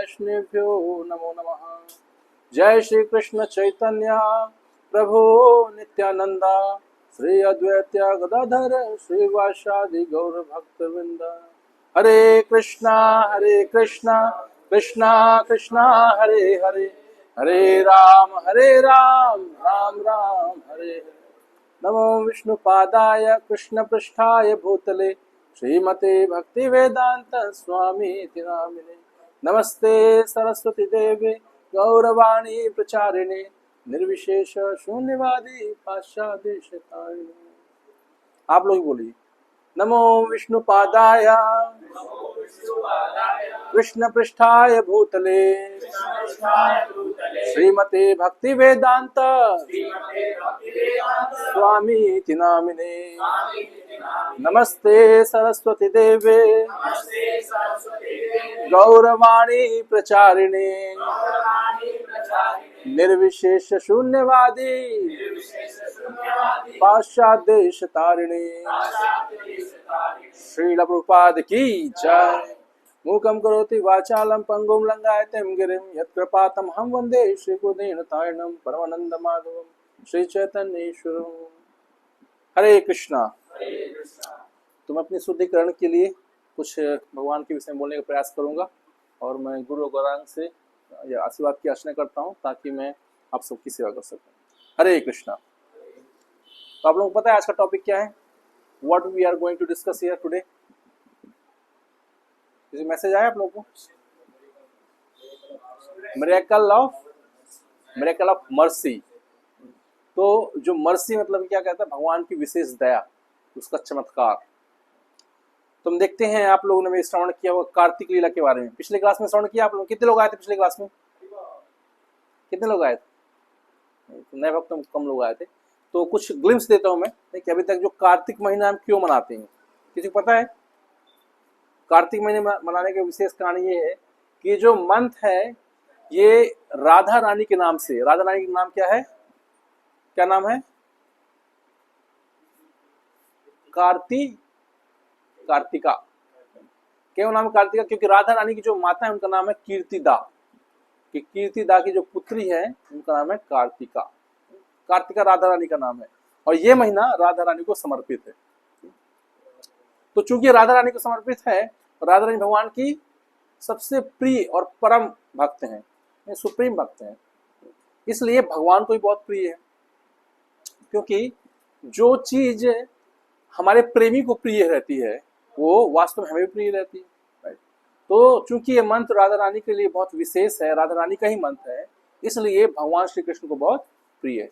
वैष्णवेभ्यो नमो नमः। जय श्री कृष्ण चैतन्य प्रभु नित्यानंदा, श्री अद्वैत गदाधर श्रीवासादि गौर भक्तवृंद। हरे कृष्णा कृष्णा कृष्णा हरे हरे, हरे राम राम राम हरे हरे। नमो विष्णुपादाय कृष्णपृष्ठाय भूतले श्रीमते भक्तिवेदांत स्वामी नामिने। नमस्ते सरस्वती देवे गौरवाणी प्रचारिणे, निर्विशेष शून्यवादी पाश्चादेशतारिणे। आप लोग बोलिए, नमो विष्णुपादाय कृष्णपृष्ठाय भूतले श्रीमते भक्तिवेदांत स्वामी नामिने। नमस्ते सरस्वती देवे गौरवाणी प्रचारिणे, निर्विशेष शून्यवादी पाश्चादेशतारिणे। श्रील प्रभुपाद की जय। मूकं करोति वाचालं पंगुं लंघयते गिरिं, यत्कृपातमहं वन्दे श्रीगुरुदेवनाथार्णं परमानन्दमाधवं श्री चैतन्येश्वरं। हरे कृष्णा। तो मैं अपनी शुद्धिकरण के लिए कुछ भगवान के विषय में बोलने का प्रयास करूंगा, और मैं गुरु गौरांग से या आशीर्वाद की याचना करता हूं ताकि मैं आप सबकी सेवा कर सकूं। हरे कृष्णा। तो आप लोगों को पता है आज का टॉपिक क्या है? What we are going to discuss here today. किसी मैसेज आया आप लोगों को? Miracle of mercy. तो जो मर्सी मतलब क्या कहता है? भगवान की विशेष दया, उसका चमत्कार। तुम देखते हैं, आप लोगों ने श्रवण किया वो कार्तिक लीला के बारे में। पिछले क्लास में श्रवण किया आप लोग? कितने लोग आए थे पिछले क्लास में? कितने लोग आए थे? नए भक्त कम लोग आए थे। तो कुछ ग्लिम्स देता हूं मैं कि अभी तक जो कार्तिक महीना हम क्यों मनाते हैं। किसी को पता है? कार्तिक महीने मनाने का विशेष कारण ये है कि जो मंथ है ये राधा रानी के नाम से। राधा रानी का नाम क्या है? क्या नाम है? कार्तिका। क्यों नाम कार्तिका? क्योंकि राधा रानी की जो माता है उनका नाम है कीर्तिदा। कि कीर्तिदा की जो पुत्री है उनका नाम है कार्तिका। कार्तिका राधा रानी का नाम है, और ये महीना राधा रानी को समर्पित है। तो चूंकि राधा रानी को समर्पित है, राधा रानी भगवान की सबसे प्रिय और परम भक्त हैं, सुप्रीम भक्त हैं, इसलिए भगवान को भी बहुत प्रिय है। क्योंकि जो चीज हमारे प्रेमी को प्रिय रहती है वो वास्तव में हमें भी प्रिय रहती है। तो चूंकि ये मंत्र राधा रानी के लिए बहुत विशेष है, राधा रानी का ही मंत्र है, इसलिए भगवान श्री कृष्ण को बहुत प्रिय है।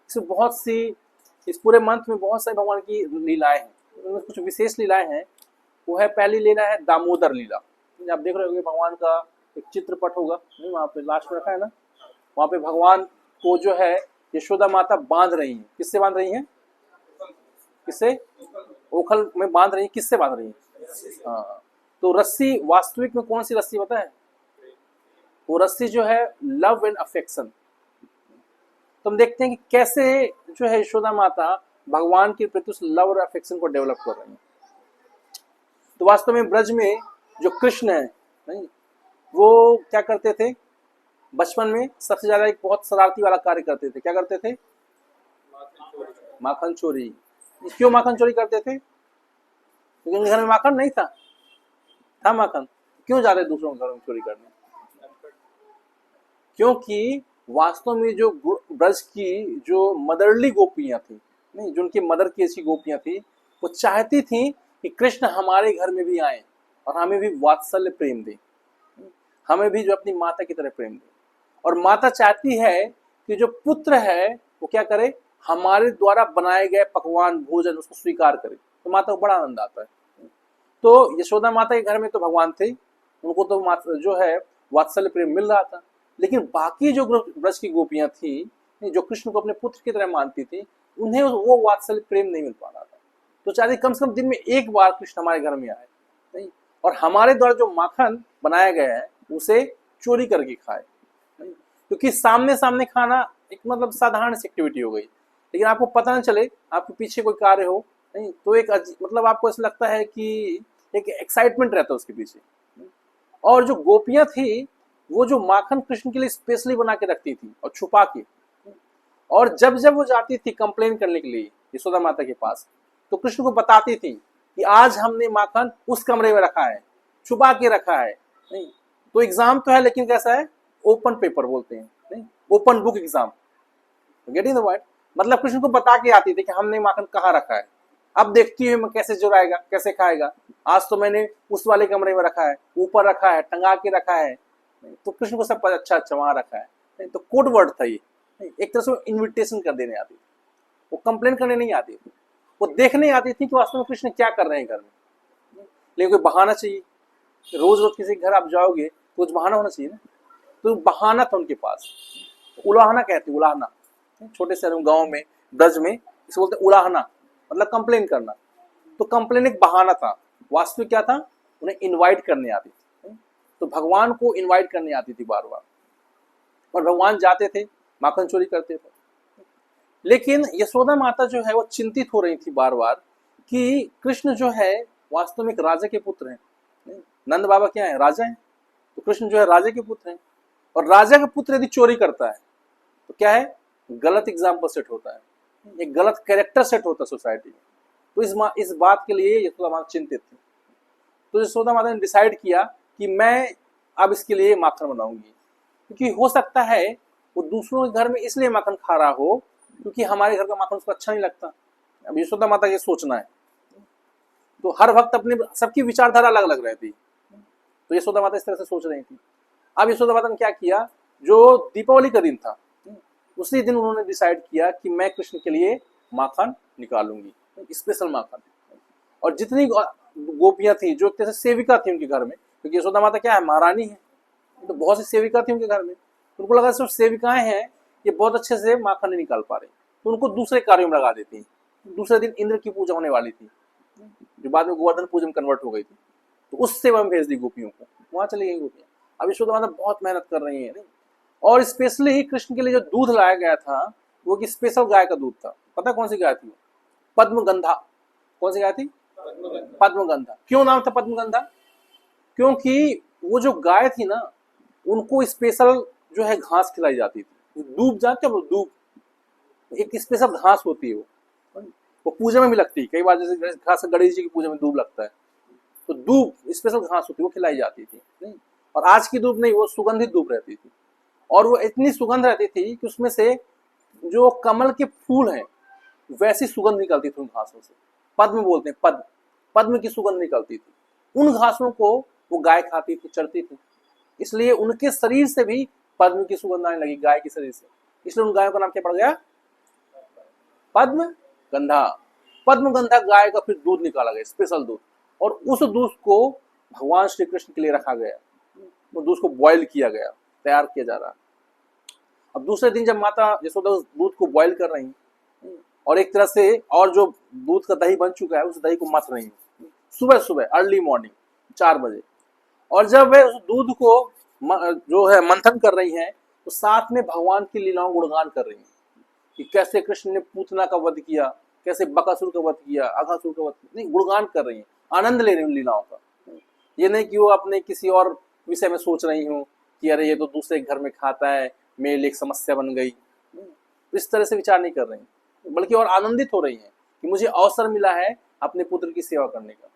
इसमें बहुत सी, इस पूरे मंत्र में बहुत सारी भगवान की लीलाएं हैं। उनमें कुछ विशेष लीलाएं हैं। वो है, पहली लीला है दामोदर लीला। आप देख रहे होंगे भगवान का एक चित्रपट होगा, नहीं वहाँ पे लास्ट में रखा है ना, वहाँ पे भगवान को जो है यशोदा माता बांध रही है। किससे बांध रही है? किससे? ओखल में बांध रही है। किससे बांध रही है? हाँ। तो रस्सी वास्तविक में कौन सी रस्सी पता है? वो रस्सी जो है लव एंड अफेक्शन। तुम देखते हैं कि कैसे जो है यशोदा माता भगवान के प्रति उस लव और अफेक्शन को डेवलप कर रही है। तो वास्तव में ब्रज में जो कृष्ण है, नहीं, वो क्या करते थे? बचपन में सबसे ज्यादा एक बहुत शरारती वाला कार्य करते थे। क्या करते थे? माखन चोरी। क्यों माखन चोरी करते थे? क्योंकि उनके घर में माखन नहीं था माखन। क्यों जा रहे दूसरों के घर में चोरी करने? क्योंकि वास्तव में जो ब्रज की जो मदरली गोपियां थी, नहीं, जो उनकी मदर की ऐसी गोपियां थी, वो चाहती थी कि कृष्ण हमारे घर में भी आए और हमें भी वात्सल्य प्रेम दे, हमें भी जो अपनी माता की तरह प्रेम दे। और माता चाहती है कि जो पुत्र है वो क्या करे? हमारे द्वारा बनाए गए पकवान भोजन उसको स्वीकार करे। तो माता को बड़ा आनंद आता है। तो यशोदा माता के घर में तो भगवान थे, उनको तो जो है वात्सल्य प्रेम मिल रहा था। लेकिन बाकी जो ब्रज की गोपियां थी, जो कृष्ण को अपने पुत्र की तरह मानती थी, उन्हें वो वात्सल्य प्रेम नहीं मिल पा रहा था। तो चाहते कम से कम दिन में एक बार कृष्ण हमारे घर में आए, नहीं, और हमारे द्वारा जो माखन बनाया गया है उसे चोरी करके खाए। क्योंकि सामने सामने खाना एक मतलब साधारण सी एक्टिविटी हो गई, लेकिन आपको पता न चले आपके पीछे कोई कार्य हो, नहीं, तो एक मतलब आपको ऐसा लगता है कि एक एक्साइटमेंट रहता है उसके पीछे। और जो गोपियां थी वो जो माखन कृष्ण के लिए स्पेशली बना के रखती थी और छुपा के, और जब जब वो जाती थी कंप्लेन करने के लिए यशोदा माता के पास, तो कृष्ण को बताती थी कि आज हमने माखन उस कमरे में रखा है, छुपा के रखा है। नहीं तो एग्जाम तो है, लेकिन कैसा है, ओपन पेपर बोलते हैं, नहीं open book exam, getting the point. मतलब कृष्ण को बता के आती थी कि हमने माखन कहाँ रखा है, अब देखती हूँ मैं कैसे जुड़ाएगा, कैसे खाएगा। आज तो मैंने उस वाले कमरे में रखा है, ऊपर रखा है, टंगा के रखा है। तो कृष्ण को सब पता, अच्छा अच्छा वहां रखा है। नहीं तो कोड वर्ड था ये, एक तरह से इन्विटेशन कर देने आती थी, वो कंप्लेन करने नहीं आती थी, वो देखने आती थी कि वास्तव में कृष्ण क्या कर रहे हैं घर में। लेकिन कोई बहाना चाहिए, रोज रोज किसी के घर आप जाओगे तो कुछ बहाना होना चाहिए ना, तो बहाना था उनके पास। उलाहना कहते, उलाहना, छोटे शहरों गांव में ब्रज में इसे बोलते उलाहना, मतलब कंप्लेन करना। तो कंप्लेन एक बहाना था, वास्तविक क्या था, उन्हें इनवाइट करने आती थी। तो भगवान को इनवाइट करने आती थी बार बार, और भगवान जाते थे, माखन चोरी करते थे। लेकिन यशोदा माता जो है वो चिंतित हो रही थी बार बार कि कृष्ण जो है वास्तव में एक राजा के पुत्र हैं। नंद बाबा क्या है, राजा हैं, तो कृष्ण जो है राजा के पुत्र हैं, और राजा का पुत्र यदि चोरी करता है तो क्या है, गलत एग्जाम्पल सेट होता है, एक गलत कैरेक्टर सेट होता है सोसाइटी में। तो इस बात के लिए यशोदा माता चिंतित थी। तो यशोदा माता ने डिसाइड किया कि मैं अब इसके लिए माखन बनाऊंगी, क्योंकि हो सकता है वो दूसरों के घर में इसलिए माखन खा रहा हो क्योंकि हमारे घर का माखन उसको अच्छा नहीं लगता। अब यशोदा माता ये सोचना है, तो हर वक्त अपने सबकी विचारधारा अलग अलग रहती, तो यशोदा माता इस तरह से सोच रही थी। अब यशोदा माता ने क्या किया, जो दीपावली का दिन था उसी दिन उन्होंने डिसाइड किया कि मैं कृष्ण के लिए माखन निकालूंगी, स्पेशल माखन। और जितनी गोपियां थी, जो एक तरह से सेविका थी उनके घर में, क्योंकि यशोदा माता क्या है, महारानी है, तो बहुत सी सेविका थी उनके घर में। उनको लगा सिर्फ सेविकाएं हैं, ये बहुत अच्छे से माखन नहीं निकाल पा रहे, तो उनको दूसरे कार्यों में लगा देती। दूसरे दिन इंद्र की पूजा होने वाली थी, जो बाद में गोवर्धन पूजा में कन्वर्ट हो गई थी, तो उस सेवा में भेज दी गोपियों को, वहां चली गई गोपियां। अब यशोदा माता बहुत मेहनत कर रही है, नहीं, और स्पेशली ही कृष्ण के लिए जो दूध लाया गया था वो कि स्पेशल गाय का दूध था। पता कौन सी गाय थी, पद्मगंधा। कौन सी गाय थी, पद्मगंधा। क्यों नाम था पद्मगंधा, क्योंकि वो जो गाय थी ना, उनको स्पेशल जो है घास खिलाई जाती थी। दूब जानते हो, दूब एक स्पेशल घास होती है, वो पूजा में भी लगती है कई बार, जैसे घास गणेश जी की पूजा में दूब लगता है, तो दूब स्पेशल घास होती है, वो खिलाई जाती थी। नहीं, और आज की दूब नहीं, वो सुगंधित दूब रहती थी, और वो इतनी सुगंध रहती थी कि उसमें से जो कमल के फूल हैं वैसी सुगंध निकलती थी उन घासों से। पद्म बोलते हैं, पद्म, पद्म की सुगंध निकलती थी। उन घासों को वो गाय खाती थी, चरती थी, इसलिए उनके शरीर से भी पद्म की सुगंध आने लगी, गाय के शरीर से। इसलिए उन गायों का नाम क्या पड़ गया, पद्म गंधा। पद्म गंधा गाय का फिर दूध निकाला गया, स्पेशल दूध, और उस दूध को भगवान श्री कृष्ण के लिए रखा गया। वो दूध को बॉयल किया गया, तैयार किया जा रहा। अब दूसरे दिन जब माता यशोदा उस दूध को बॉयल कर रही, और एक तरह से और जो दूध का दही बन चुका है उस दही को मथ रही सुबह सुबह, अर्ली मॉर्निंग 4 बजे। और जब वह उस दूध को जो है मंथन कर रही हैं, तो साथ में भगवान की लीलाओं गुणगान कर रही हैं कि कैसे कृष्ण ने पूतना का वध किया, कैसे बकासुर का वध किया, अघासुर का वध किया। नहीं, गुणगान कर रही हैं, आनंद ले रही हैं लीलाओं का। ये नहीं कि वो अपने किसी और विषय में सोच रही हूँ कि अरे ये तो दूसरे घर में खाता है, मेरे लिए एक समस्या बन गई। इस तरह से विचार नहीं कर रही, बल्कि और आनंदित हो रही हैं कि मुझे अवसर मिला है अपने पुत्र की सेवा करने का।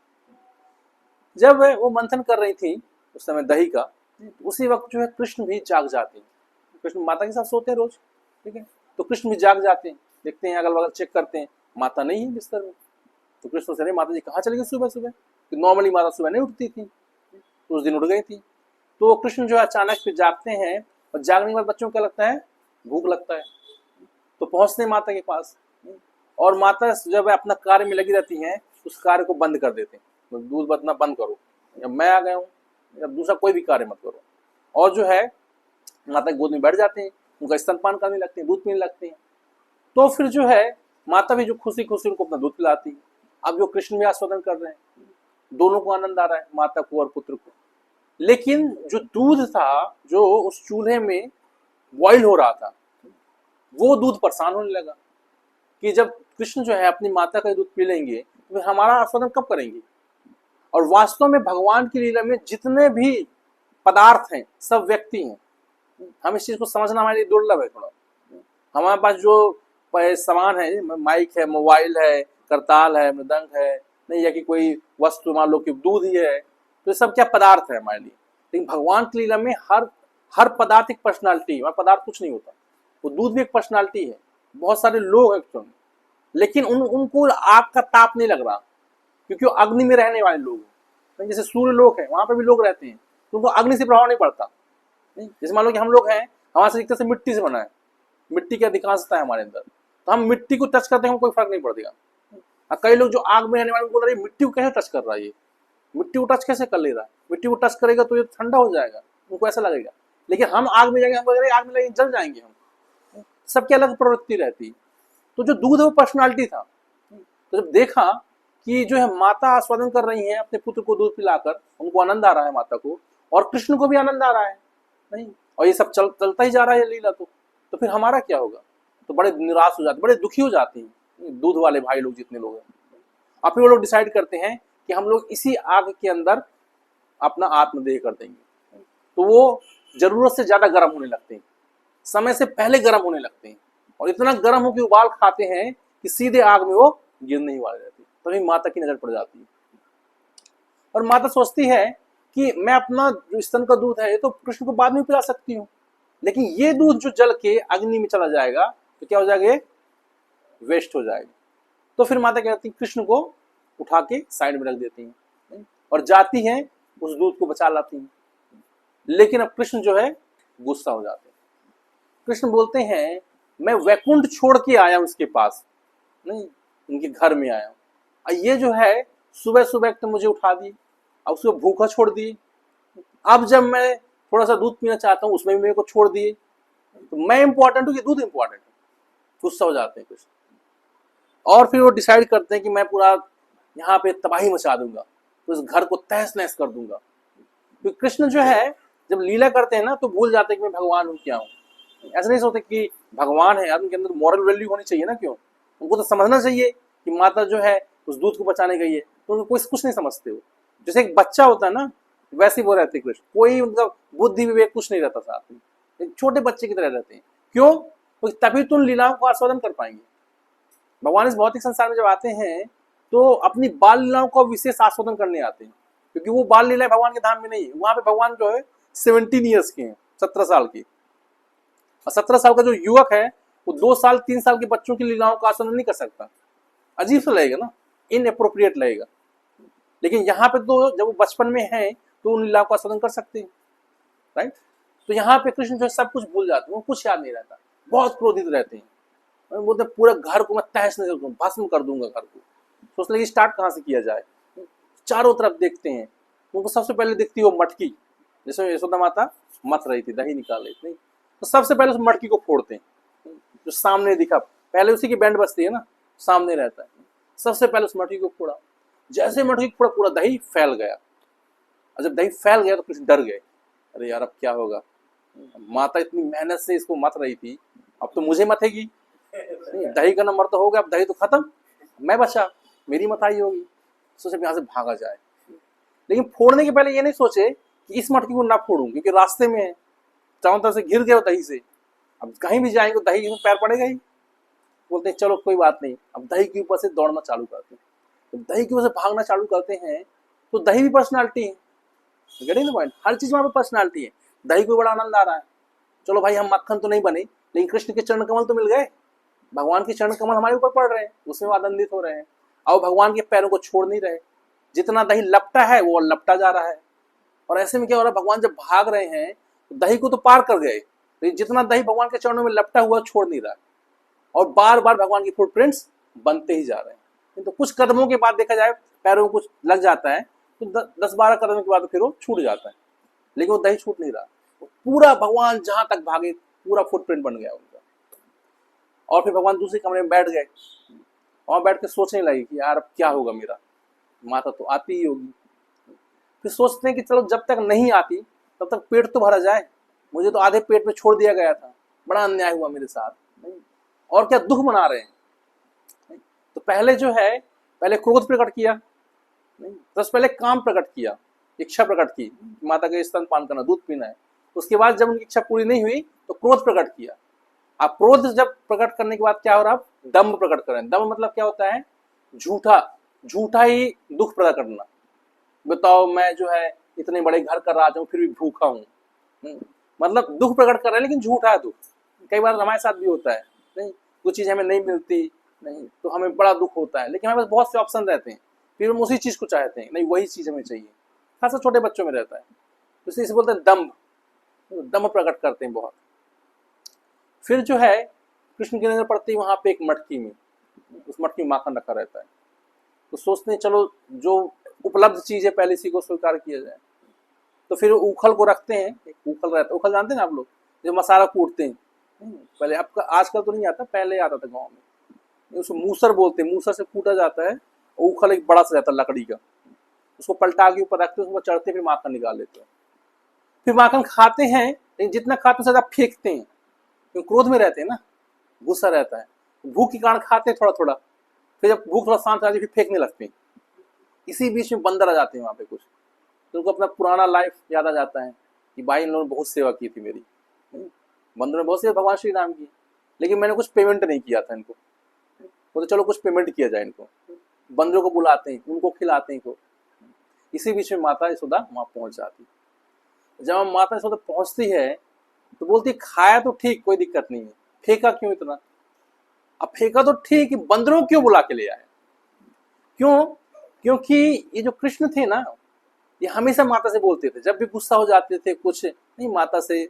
जब वो मंथन कर रही थी उस समय दही का, उसी वक्त जो है कृष्ण भी जाग जाते हैं। कृष्ण माता के साथ सोते हैं रोज, ठीक है, तो कृष्ण भी जाग जाते हैं, देखते हैं अगल बगल, चेक करते हैं, माता नहीं है बिस्तर में। तो कृष्ण से, माता जी कहाँ चली गई सुबह सुबह, नॉर्मली माता सुबह नहीं उठती थी, तो उस दिन उठ गई थी। तो कृष्ण जो है अचानक फिर जागते हैं, और जागने के बाद बच्चों को क्या लगता है, भूख लगता है, तो पहुंचते हैं माता के पास, और माता जब अपना कार्य में लगी रहती हैं उस कार्य को बंद कर देते हैं, दूध बतना बंद करो, या मैं आ गया हूँ, या दूसरा कोई भी कार्य मत करो। और जो है माता गोद में बैठ जाते हैं, उनका स्तनपान करने लगते हैं, दूध पीने लगते हैं। तो फिर जो है माता भी जो खुशी खुशी उनको अपना दूध पिलाती है। अब जो कृष्ण भी आस्वादन कर रहे हैं, दोनों को आनंद आ रहा है, माता को और पुत्र को। लेकिन जो दूध था, जो उस चूल्हे में बॉईल हो रहा था, वो दूध परेशान होने लगा कि जब कृष्ण जो है अपनी माता का दूध पी लेंगे तो हमारा आस्वादन कब करेंगे। और वास्तव में भगवान की लीला में जितने भी पदार्थ हैं, सब व्यक्ति हैं। हम इस चीज को समझना हमारे लिए दुर्लभ है थोड़ा। हमारे पास जो सामान है, माइक है, मोबाइल है, करताल है, मृदंग है, नहीं, या कि कोई वस्तु मान लो कि दूध ही है, तो ये सब क्या पदार्थ है हमारे लिए। लेकिन भगवान की लीला में हर पदार्थ एक पर्सनालिटी है, पदार्थ कुछ नहीं होता। वो दूध भी एक पर्सनालिटी है, बहुत सारे लोग हैं क्यों, लेकिन उनको आग का ताप नहीं लग रहा, क्योंकि वो अग्नि में रहने वाले लोग हैं। जैसे सूर्य लोक है, वहां पर भी लोग रहते हैं, तो उनको अग्नि से प्रभाव नहीं पड़ता। जैसे मान लो कि हम लोग हैं, हमारा शरीर एक तरह से मिट्टी से बना है, मिट्टी की अधिकांशता है हमारे अंदर, तो हम मिट्टी को टच करते हैं, कोई फर्क नहीं पड़ेगा। कई लोग जो आग में रहने वाले बोल रहे हैं मिट्टी को कैसे टच कर रहा है, ये मिट्टी को टच कैसे कर ले रहा है, मिट्टी को टच करेगा तो ये ठंडा हो जाएगा, उनको ऐसा लगेगा। लेकिन हम आग में जाएंगे, हम बोलेंगे आग में लगेंगे जल जाएंगे हम। सबकी अलग प्रवृत्ति रहती है। तो जो दूध है वो पर्सनालिटी था। तो जब देखा कि जो है माता आस्वादन कर रही है अपने पुत्र को दूध पिलाकर, उनको आनंद आ रहा है माता को, और कृष्ण को भी आनंद आ रहा है, नहीं, और ये सब चलता ही जा रहा है लीला, तो फिर हमारा क्या होगा। तो बड़े निराश हो जाते, बड़े दुखी हो जाते हैं दूध वाले भाई लोग जितने लोग हैं। और फिर वो लोग डिसाइड करते हैं कि हम लोग इसी आग के अंदर अपना आत्मदेह कर देंगे। तो वो जरूरत से ज्यादा गर्म होने लगते हैं, समय से पहले गर्म होने लगते हैं, और इतना गर्म हो कि उबाल खाते हैं कि सीधे आग में वो गिरने ही वाले रहते हैं। तभी माता की नजर पड़ जाती है, और माता सोचती है कि मैं अपना जो स्तन का दूध है ये तो कृष्ण को बाद में पिला सकती हूँ, लेकिन ये दूध जो जल के अग्नि में चला जाएगा तो क्या हो जाएगा, वेस्ट हो जाएगा। तो फिर माता कहती है कृष्ण को उठा के साइड में रख देती हैं, और जाती हैं उस दूध को बचा लाती हैं। लेकिन अब कृष्ण जो है गुस्सा हो जाते हैं। कृष्ण बोलते हैं मैं वैकुंठ छोड़ के आया हूं उसके पास, नहीं, उनके घर में आया हूं। ये जो है सुबह सुबह तो मुझे उठा दी, अब उसको भूखा छोड़ दी। अब जब मैं थोड़ा सा दूध पीना चाहता हूँ उसमें भी मेरे को छोड़ दिए, तो मैं इंपॉर्टेंट हूँ कि दूध इंपॉर्टेंट है। गुस्सा हो जाते हैं कृष्ण, और फिर वो डिसाइड करते हैं कि मैं पूरा यहाँ पे तबाही मचा दूंगा, तो इस घर को तहस नहस कर दूंगा। तो कृष्ण जो है जब लीला करते हैं ना तो भूल जाते हैं कि मैं भगवान हूँ क्या हूँ। ऐसा नहीं सोचते कि भगवान है यार, उनके अंदर मॉरल वैल्यू होनी चाहिए ना, क्यों, उनको तो समझना चाहिए कि माता जो है उस दूध को बचाने गई है, तो उनको कोई कुछ नहीं समझते हो। जैसे एक बच्चा होता है ना, वैसे ही वो रहते कृष्ण, कोई उनका बुद्धि विवेक कुछ नहीं रहता साथ में, एक छोटे बच्चे की तरह रहते हैं। क्यों, तभी तो उन लीलाओं को आस्वादन कर पाएंगे। भगवान इस भौतिक संसार में जब आते हैं तो अपनी बाल लीलाओं का विशेष आस्वादन करने आते हैं, क्योंकि वो बाल लीलाएं भगवान के धाम में नहीं है। वहां पे भगवान जो है 17 ईयर्स के हैं, 17 साल के, और 17 साल का जो युवक है वो 2 साल 3 साल के बच्चों की लीलाओं का आस्वादन नहीं कर सकता। अजीब सा लगेगा ना, इनएप्रोप्रिएट लगेगा। लेकिन यहाँ पे तो जब वो बचपन में है तो उन लीलाओं का आस्वादन कर सकते हैं, राइट। तो यहाँ पे कृष्ण जो है सब कुछ भूल जाते हैं, वो कुछ याद नहीं रहता, बहुत क्रोधित रहते हैं। बोलते पूरा घर को मैं तहस नहस कर दूंगा, भस्म कर दूंगा घर को। सोचते हैं स्टार्ट कहाँ से किया जाए, चारों तरफ देखते हैं। उनको सबसे पहले दिखती है वो मटकी, जिसमें यशोदा माता मत रही थी, दही निकाल रही थी, तो सबसे पहले उस मटकी को फोड़ते हैं। जो सामने दिखा, पहले उसी की बैंड बजती है ना, सामने रहता है, सबसे पहले उस मटकी को फोड़ा। जैसे मटकी को फोड़ा पूरा दही फैल गया, और जब दही फैल गया तो कुछ डर गए, अरे यार अब क्या होगा, माता इतनी मेहनत से इसको मत रही थी, अब तो मुझे मथेगी, दही का नंबर तो हो गया, अब दही तो खत्म, मैं बचा, मेरी मथाई होगी। सोचे यहाँ से भागा जाए। लेकिन फोड़ने के पहले ये नहीं सोचे कि इस मटकी को ना फोड़ूं, क्योंकि रास्ते में चारों तरफ से घिर गया दही से, अब कहीं भी जाएंगे तो दही में पैर पड़ेगा ही। बोलते हैं चलो कोई बात नहीं, अब दही के ऊपर से दौड़ना चालू करते हैं। तो दही के ऊपर से भागना चालू करते हैं तो दही भी पर्सनालिटी है, गेटिंग द पॉइंट। हर चीज वहां पे पर्सनालिटी है। दही को बड़ा आनंद आ रहा है, चलो भाई हम मक्खन तो नहीं बने, लेकिन कृष्ण के चरण कमल तो मिल गए, भगवान के चरण कमल हमारे ऊपर पड़ रहे हैं, उसमें आनंदित हो रहे हैं। और भगवान के पैरों को छोड़ नहीं रहे, जितना दही लपटा है वो लपटा जा रहा है। और ऐसे में क्या हो रहा है, भगवान जब भाग रहे हैं तो दही को तो पार कर गए, लेकिन जितना दही भगवान के चरणों में लपटा हुआ छोड़ नहीं रहा है, और बार बार भगवान की फुटप्रिंट्स बनते ही जा रहे हैं। तो कुछ कदमों के बाद देखा जाए पैरों में कुछ लग जाता है, तो 10-12 कदमों के बाद फिर वो छूट जाता है, लेकिन वो दही छूट नहीं रहा। पूरा भगवान जहां तक भागे पूरा फुटप्रिंट बन गया उनका। और फिर भगवान दूसरे कमरे में बैठ गए, और बैठ के सोचने लगे कि यार अब क्या होगा मेरा, माता तो आती ही होगी। फिर सोचते हैं कि चलो जब तक नहीं आती तब तक पेट तो भरा जाए, मुझे तो आधे पेट में छोड़ दिया गया था, बड़ा अन्याय हुआ मेरे साथ, नहीं और क्या दुख मना रहे हैं। तो पहले जो है, पहले क्रोध प्रकट किया, नहीं तो पहले काम प्रकट किया, इच्छा प्रकट की, माता के स्तनपान करना, दूध पीना है। उसके बाद जब उनकी इच्छा पूरी नहीं हुई तो क्रोध प्रकट किया। आप क्रोध जब प्रकट करने के बाद क्या हो रहा है, आप दम्भ प्रकट कर रहे हैं। दम्भ मतलब क्या होता है, झूठा ही दुख प्रकट करना। बताओ मैं जो है इतने बड़े घर का राजा हूँ फिर भी भूखा हूँ, मतलब दुख प्रकट कर रहे हैं लेकिन झूठा है दुख। कई बार हमारे साथ भी होता है, नहीं कुछ चीज हमें नहीं मिलती, नहीं तो हमें बड़ा दुख होता है, लेकिन हमारे पास बहुत से ऑप्शन रहते हैं, फिर हम उसी चीज को चाहते हैं, नहीं वही चीज हमें चाहिए। खासा छोटे बच्चों में रहता है, तो इसे बोलते हैं दम्भ, दम्भ प्रकट करते हैं बहुत। फिर जो है कृष्ण की नजर पड़ती है वहां पे एक मटकी में, उस मटकी में माखन रखा रहता है। तो सोचते हैं चलो जो उपलब्ध चीज है पहले इसी को स्वीकार किया जाए। तो फिर उखल को रखते हैं, एक उखल रहता है, उखल जानते हैं ना आप लोग, जो मसाला कूटते हैं, पहले आपका आजकल तो नहीं आता, पहले आता था गाँव में, उसको मूसर बोलते हैं, मूसर से कूटा जाता है। और उखल एक बड़ा सा रहता है लकड़ी का, उसको पलटा के ऊपर रखते हैं, उसको चढ़ते फिर माखन निकाल लेते हैं। फिर माखन खाते हैं, लेकिन जितना खाते हैं ज्यादा फेंकते हैं, क्योंकि क्रोध में रहते हैं ना, गुस्सा रहता है, भूख के कारण खाते हैं थोड़ा थोड़ा, फिर जब भूख थोड़ा शांत हो जाती है फिर फेंकने लगते हैं। इसी बीच में बंदर आ जाते हैं वहां पे कुछ, तो उनको अपना पुराना लाइफ याद आ जाता है कि भाई इन लोगों ने बहुत सेवा की थी मेरी, बंदरों ने बहुत सेवा भगवान श्री राम की, लेकिन मैंने कुछ पेमेंट नहीं किया था इनको, तो चलो कुछ पेमेंट किया जाए इनको। बंदरों को बुलाते हैं, उनको खिलाते हैं इनको। इसी बीच में माता यशोदा वहां पहुंच जाती है। जब माता यशोदा पहुंचती है तो बोलती खाया तो ठीक, कोई दिक्कत नहीं है, फेंका क्यों इतना? अब फेंका तो ठीक, बंदरों क्यों बुला के ले आए? क्यों? क्योंकि ये जो कृष्ण थे ना, ये हमेशा माता से बोलते थे, जब भी गुस्सा हो जाते थे कुछ नहीं, माता से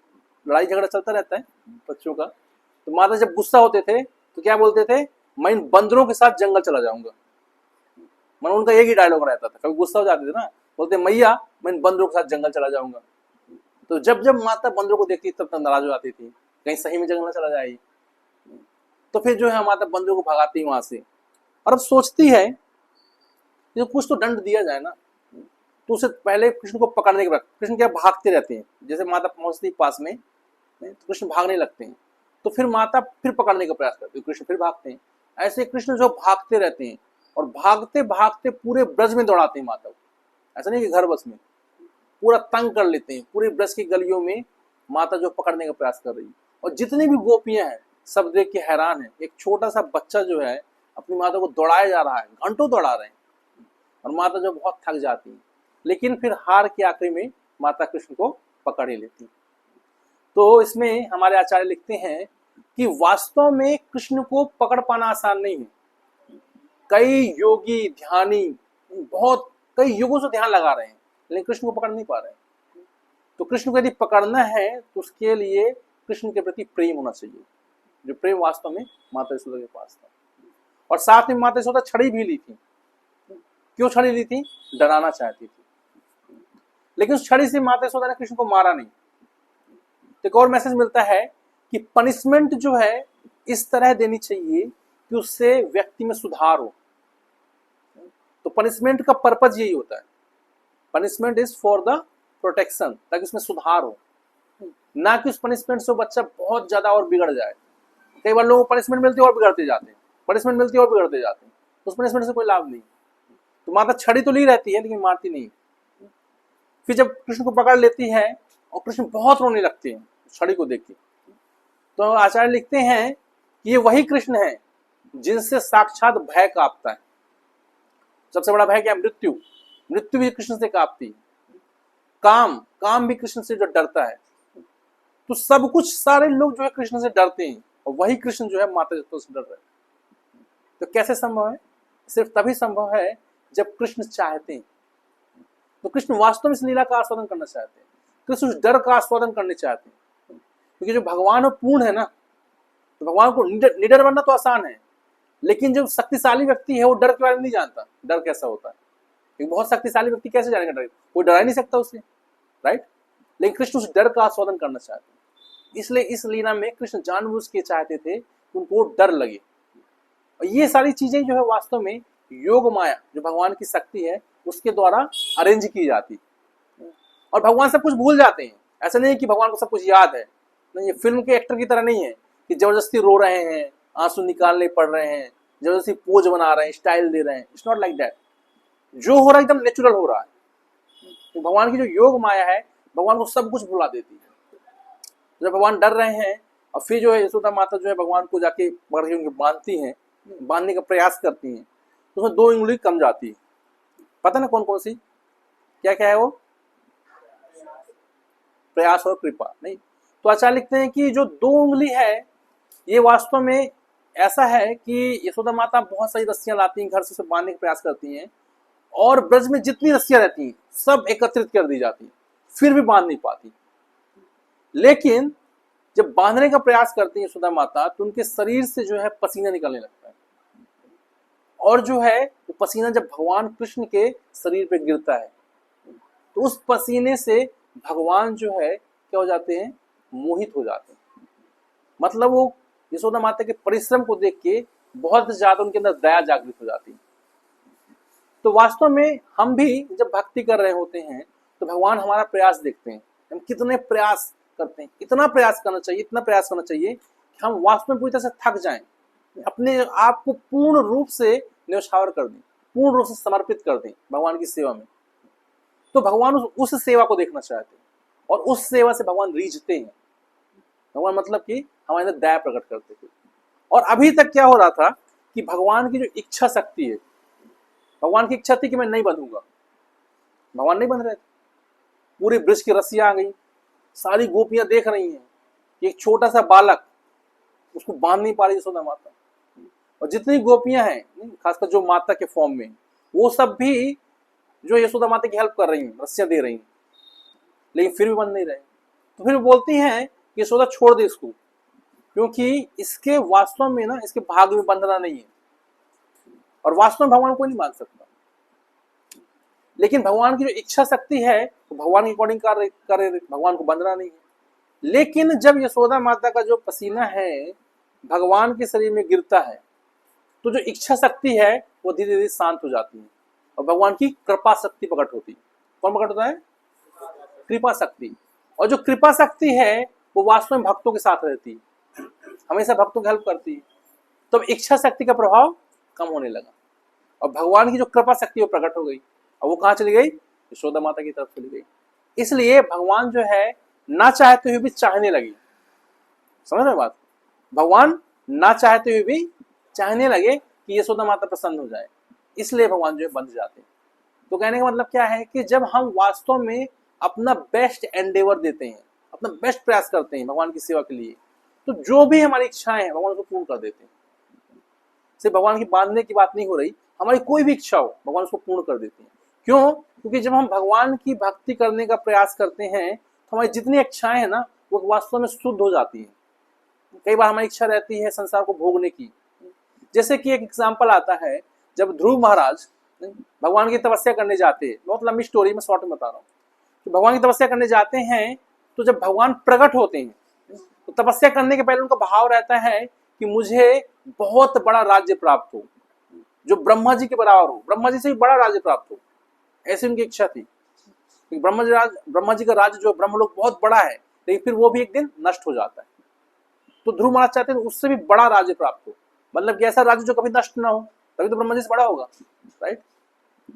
लड़ाई झगड़ा चलता रहता है बच्चों का, तो माता जब गुस्सा होते थे तो क्या बोलते थे, मैं इन बंदरों के साथ जंगल चला जाऊंगा। मन उनका एक ही डायलॉग रहता था, कभी गुस्सा हो जाते थे ना, बोलते मैया मैं इन बंदरों के साथ जंगल चला जाऊंगा। तो जब जब माता बंदरों को देखती तब तब नाराज हो जाती थी, कहीं सही में जंगल चला जाएगी। तो फिर जो है माता बंदरों को भगाती वहां से, और अब सोचती है कि कुछ तो दंड दिया जाए ना। तो उससे पहले कृष्ण को पकड़ने के बाद, कृष्ण क्या भागते रहते हैं, जैसे माता पहुंचती पास में तो कृष्ण भागने लगते हैं, तो फिर माता फिर पकड़ने का प्रयास करती है, कृष्ण फिर भागते हैं। ऐसे कृष्ण जो भागते रहते हैं और भागते भागते पूरे ब्रज में दौड़ाते हैं माता को। ऐसा नहीं कि घर बस में, पूरा तंग कर लेते हैं, पूरे ब्रज की गलियों में माता जो पकड़ने का प्रयास कर रही है। और जितनी भी गोपियां हैं सब देख के हैरान है, एक छोटा सा बच्चा जो है अपनी माता को दौड़ाया जा रहा है, घंटों दौड़ा रहे हैं, और माता जो बहुत थक जाती है, लेकिन फिर हार के आखिरी में माता कृष्ण को पकड़ ही लेती। तो इसमें हमारे आचार्य लिखते हैं कि वास्तव में कृष्ण को पकड़ पाना आसान नहीं है। कई योगी ध्यानी बहुत कई युगों से ध्यान लगा रहे हैं, लेकिन कृष्ण को पकड़ नहीं पा रहे हैं। तो कृष्ण को यदि पकड़ना है तो उसके लिए कृष्ण के प्रति प्रेम होना चाहिए, जो प्रेम वास्तव में माता यशोदा के पास था। और साथ में माता यशोदा छड़ी भी ली थी। क्यों छड़ी ली थी? डराना चाहती थी, लेकिन उस छड़ी से माता यशोदा ने कृष्ण को मारा नहीं। तो एक और मैसेज मिलता है कि पनिशमेंट जो है इस तरह देनी चाहिए कि उससे व्यक्ति में सुधार हो। तो पनिशमेंट का पर्पज यही होता है, punishment is for the protection, ताकि उसमें सुधार हो, ना कि उस पनिशमेंट से बच्चा बहुत ज्यादा और बिगड़ जाए। कई बार लोगों को पनिशमेंट मिलती है और बिगड़ते जाते हैं, पनिशमेंट मिलती है और बिगड़ते जाते हैं, उस पनिशमेंट से कोई लाभ नहीं। तो माता छड़ी तो ली रहती है लेकिन मारती नहीं। फिर जब कृष्ण को पकड़ लेती है और कृष्ण बहुत रोने लगते हैं छड़ी को देख के, तो आचार्य लिखते हैं कि ये वही कृष्ण है जिनसे साक्षात भय कांपता है। सबसे बड़ा भय क्या? मृत्यु। मृत्यु भी कृष्ण से कांपती है। काम भी कृष्ण से जो डरता है। तो सब कुछ सारे लोग जो है कृष्ण से डरते हैं, और वही कृष्ण जो है माता यशोदा से डर रहे हैं। तो कैसे संभव है? सिर्फ तभी संभव है जब कृष्ण चाहते हैं। तो कृष्ण वास्तव में इस लीला का आस्वादन करना चाहते हैं, कृष्ण उस डर का आस्वादन करना चाहते हैं, क्योंकि जो भगवान पूर्ण है ना, तो भगवान को निडर बनना तो आसान है, लेकिन जो शक्तिशाली व्यक्ति है वो डर के बारे में नहीं जानता, डर कैसा होता है। क्योंकि बहुत शक्तिशाली व्यक्ति कैसे जानेगा डर? कोई डरा नहीं सकता उसे, राइट? लेकिन कृष्ण उस डर का आस्वादन करना चाहते हैं, इसलिए इस लीला में कृष्ण जानबूझ के चाहते थे कि उनको डर लगे। और ये सारी चीजें जो है वास्तव में योग माया, जो भगवान की शक्ति है, उसके द्वारा अरेंज की जाती। और भगवान सब कुछ भूल जाते हैं। ऐसा नहीं है कि भगवान को सब कुछ याद है, नहीं, ये फिल्म के एक्टर की तरह नहीं है कि जबरदस्ती रो रहे हैं, आंसू निकालने पड़ रहे हैं, जबरदस्ती पोज बना रहे हैं, स्टाइल दे रहे हैं। It's not like that. जो हो रहा है एकदम नेचुरल हो रहा है। तो भगवान की जो योग माया है भगवान को सब कुछ भुला देती है। जब भगवान डर रहे हैं और फिर जो है यशोदा माता जो है भगवान को जाके पकड़ के उनके बांधती हैं, बांधने का प्रयास करती हैं, तो उसमें 2 उंगली कम जाती है। पता ना कौन कौन सी, क्या क्या है वो, प्रयास और कृपा नहीं। तो आचार्य लिखते हैं कि जो 2 उंगली है ये वास्तव में ऐसा है कि यशोदा माता बहुत सारी रस्सियां लाती हैं घर से, उसे बांधने का प्रयास करती हैं और ब्रज में जितनी रस्सियां रहती हैं सब एकत्रित कर दी जाती हैं, फिर भी बांध नहीं पाती। लेकिन जब बांधने का प्रयास करती है यशोदा माता तो उनके शरीर से जो है पसीना निकलने लगता है, और जो है वो पसीना जब भगवान कृष्ण के शरीर पे गिरता है तो उस पसीने से भगवान जो है क्या हो जाते हैं, मोहित हो जाते हैं। मतलब वो यशोदा माता के परिश्रम को देख के बहुत ज्यादा उनके अंदर दया जागृत हो जाती है। तो वास्तव में हम भी जब भक्ति कर रहे होते हैं तो भगवान हमारा प्रयास देखते हैं, हम कितने प्रयास करते हैं। इतना प्रयास करना चाहिए, इतना प्रयास करना चाहिए कि हम वास्तव में पूरी तरह से थक जाएं, अपने आप को पूर्ण रूप से न्यौछावर कर दें, पूर्ण रूप से समर्पित कर दें भगवान की सेवा में। तो भगवान उस सेवा को देखना चाहते हैं और उस सेवा से भगवान रीझते हैं। भगवान मतलब कि हमारे अंदर दया प्रकट करते थे। और अभी तक क्या हो रहा था कि भगवान की जो इच्छा शक्ति है, भगवान की इच्छा थी कि मैं नहीं बंधूंगा, भगवान नहीं बंध रहे थे। पूरी ब्रज की रस्सियां आ गई, सारी गोपियां देख रही हैं, एक छोटा सा बालक उसको बांध नहीं पा रही यशोदा माता। और जितनी गोपियां हैं खासकर जो माता के फॉर्म में, वो सब भी जो यशोदा माता की हेल्प कर रही हैं, रस्सियां दे रही हैं, लेकिन फिर भी बंध नहीं रहे। तो फिर बोलती हैं कि यशोदा छोड़ दे इसको, क्योंकि इसके वास्तव में ना इसके भाग में बंधना नहीं है, और वास्तव में भगवान को नहीं मान सकता। लेकिन भगवान की जो इच्छा शक्ति है तो भगवान के अकॉर्डिंग करे, भगवान को बंधना नहीं है। लेकिन जब यशोदा माता का जो पसीना है भगवान के शरीर में गिरता है तो जो इच्छा शक्ति है वो धीरे धीरे शांत हो जाती है और भगवान की कृपा शक्ति प्रकट होती है। कौन प्रकट होता है? कृपा शक्ति। और जो कृपा शक्ति है वो वास्तव में भक्तों के साथ रहती है, हमेशा भक्तों की हेल्प करती है। तब इच्छा शक्ति का प्रभाव कम होने लगा और भगवान की जो कृपा शक्ति वो प्रकट हो गई। और वो कहाँ चली गई? यशोदा माता की तरफ चली गई। इसलिए भगवान जो है ना चाहते हुए भी चाहने लगी। समझ रहे बात? भगवान ना चाहते हुए भी चाहने लगे कि यशोदा माता प्रसन्न हो जाए, इसलिए भगवान जो है बंध जाते हैं। तो कहने का मतलब क्या है कि जब हम वास्तव में अपना बेस्ट एंडेवर देते हैं, अपना बेस्ट प्रयास करते हैं भगवान की सेवा के लिए, तो जो भी हमारी इच्छाएं हैं भगवान उसको पूर्ण कर देते हैं। सिर्फ भगवान की बांधने की बात नहीं हो रही, हमारी कोई भी इच्छा हो भगवान उसको पूर्ण कर देते हैं। क्यों? क्योंकि जब हम भगवान की भक्ति करने का प्रयास करते हैं तो हमारी जितनी इच्छाएं हैं ना वो वास्तव में शुद्ध हो जाती हैं। कई बार हमारी इच्छा रहती है संसार को भोगने की। जैसे कि एक एग्जाम्पल आता है, जब ध्रुव महाराज भगवान की तपस्या करने जाते हैं, बहुत लंबी स्टोरी में शॉर्ट में बता रहा हूँ, तो भगवान की तपस्या करने जाते हैं तो जब भगवान प्रकट होते हैं तो तपस्या करने के पहले उनका भाव रहता है कि मुझे बहुत बड़ा राज्य प्राप्त हो, जो ब्रह्मा जी के बराबर हो, ब्रह्मा जी से भी बड़ा राज्य प्राप्त हो, ऐसी उनकी इच्छा थी। ब्रह्मा जी का राज्य जो ब्रह्मलोक बहुत बड़ा है, लेकिन फिर वो भी एक दिन नष्ट हो जाता है। तो ध्रुव महाराज चाहते हैं उससे भी बड़ा राज्य प्राप्त हो, मतलब कि ऐसा राज्य जो कभी नष्ट ना हो, तभी तो ब्रह्मा जी से बड़ा होगा, राइट।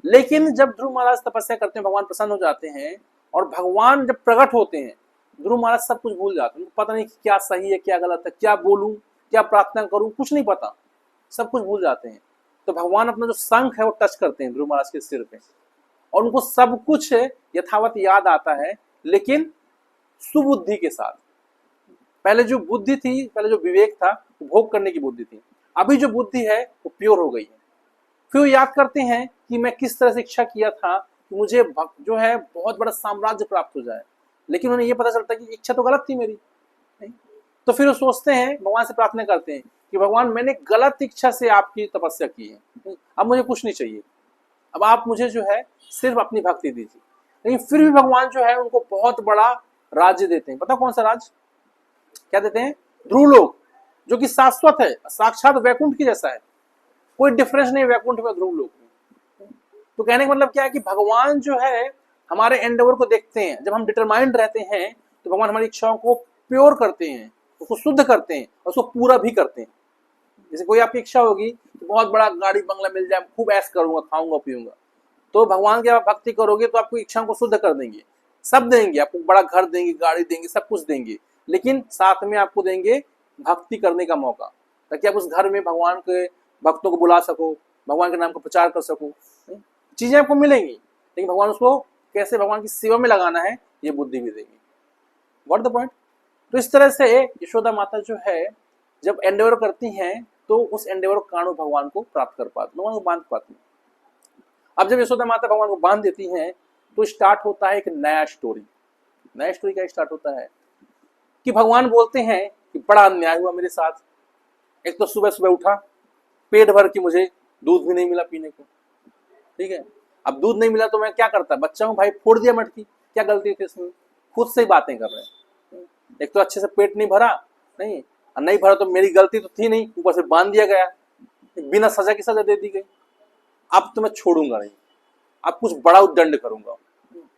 लेकिन जब ध्रुव महाराज तपस्या करते हैं भगवान प्रसन्न हो जाते हैं और भगवान जब प्रकट होते हैं ध्रुव महाराज सब कुछ भूल जाते हैं। उनको पता नहीं कि क्या सही है क्या गलत है, क्या बोलूं क्या प्रार्थना करूं, कुछ नहीं पता, सब कुछ भूल जाते हैं। तो भगवान अपना जो शंख है वो टच करते हैं ध्रुव महाराज के सिर पे और उनको सब कुछ यथावत याद आता है, लेकिन सुबुद्धि के साथ। पहले जो बुद्धि थी, पहले जो विवेक था वो भोग करने की बुद्धि थी, अभी जो बुद्धि है वो प्योर हो गई है। फिर वो याद करते हैं कि मैं किस तरह से इच्छा किया था कि मुझे जो है बहुत बड़ा साम्राज्य प्राप्त हो जाए, लेकिन उन्हें ये पता चलता है कि इच्छा तो गलत थी मेरी। नहीं? तो फिर वो सोचते हैं, भगवान से प्रार्थना करते हैं कि भगवान मैंने गलत इच्छा से आपकी तपस्या की है, अब मुझे कुछ नहीं चाहिए, अब आप मुझे जो है सिर्फ अपनी भक्ति दीजिए। लेकिन फिर भी भगवान जो है उनको बहुत बड़ा राज्य देते हैं। पता कौन सा राज्य? क्या देते हैं? ध्रुवलोक, जो कि शाश्वत है, साक्षात वैकुंठ की जैसा है, कोई डिफरेंस नहीं वैकुंठ में ध्रुवलोक में। तो कहने का मतलब क्या है कि भगवान जो है हमारे एंडेवर को देखते हैं। जब हम डिटरमाइंड रहते हैं तो भगवान हमारी इच्छाओं को प्योर करते हैं, उसको शुद्ध करते हैं और उसको पूरा भी करते हैं। जैसे कोई आपकी इच्छा होगी तो बहुत बड़ा गाड़ी बंगला मिल जाए, खूब ऐश करूंगा, खाऊंगा पीऊंगा, तो भगवान की आप भक्ति करोगे तो आपको इच्छाओं को शुद्ध कर देंगे, सब देंगे, आपको बड़ा घर देंगे, गाड़ी देंगे, सब कुछ देंगे, लेकिन साथ में आपको देंगे भक्ति करने का मौका, ताकि आप उस घर में भगवान के भक्तों को बुला सको, भगवान के नाम का प्रचार कर सको। चीजें आपको मिलेंगी, लेकिन भगवान उसको कैसे भगवान की सेवा में लगाना है ये बुद्धि भी देंगे। What the point. तो इस तरह से यशोदा माता जो है जब एंडेवर करती हैं तो उस एंडेवर के कारण भगवान को प्राप्त कर पाती, भगवान को बांध पाती। अब जब यशोदा माता भगवान को बांध देती हैं तो स्टार्ट होता है एक नया स्टोरी। नया स्टोरी क्या स्टार्ट होता है कि भगवान बोलते हैं कि बड़ा अन्याय हुआ मेरे साथ। एक तो सुबह सुबह उठा, पेट भर के मुझे दूध भी नहीं मिला पीने को, ठीक है। अब दूध नहीं मिला तो मैं क्या करता, बच्चा हूँ भाई, फोड़ दिया मटकी, क्या गलती थी इसमें, खुद से ही बातें कर रहे हैं। एक तो अच्छे से पेट नहीं भरा, नहीं नहीं भरा तो मेरी गलती तो थी नहीं, ऊपर से बांध दिया गया, बिना सजा की सजा दे दी गई। अब तो मैं छोड़ूंगा नहीं, अब कुछ बड़ा उद्दंड करूंगा।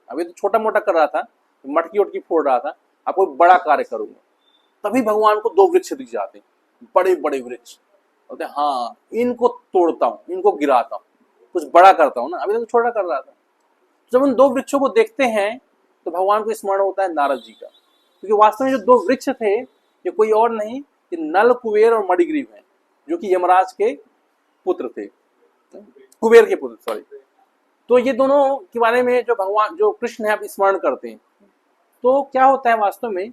अभी तो छोटा मोटा कर रहा था, मटकी उटकी फोड़ रहा था, अब कोई बड़ा कार्य करूंगा। तभी भगवान को 2 वृक्ष दिख जाते, बड़े बड़े वृक्ष। बोलते हाँ इनको तोड़ता हूँ, इनको गिराता हूँ, कुछ बड़ा करता हूँ ना, अभी तो छोटा कर रहा था। जब उन 2 वृक्षों को देखते हैं तो भगवान को स्मरण होता है नारद जी का, क्योंकि वास्तव में जो 2 वृक्ष थे ये कोई और नहीं, ये नल, कुबेर और मणिग्रीव हैं, जो कि यमराज के पुत्र थे, कुबेर के पुत्र, सॉरी। तो ये दोनों के बारे में जो भगवान, जो कृष्ण है, आप स्मरण करते हैं। तो क्या होता है वास्तव में,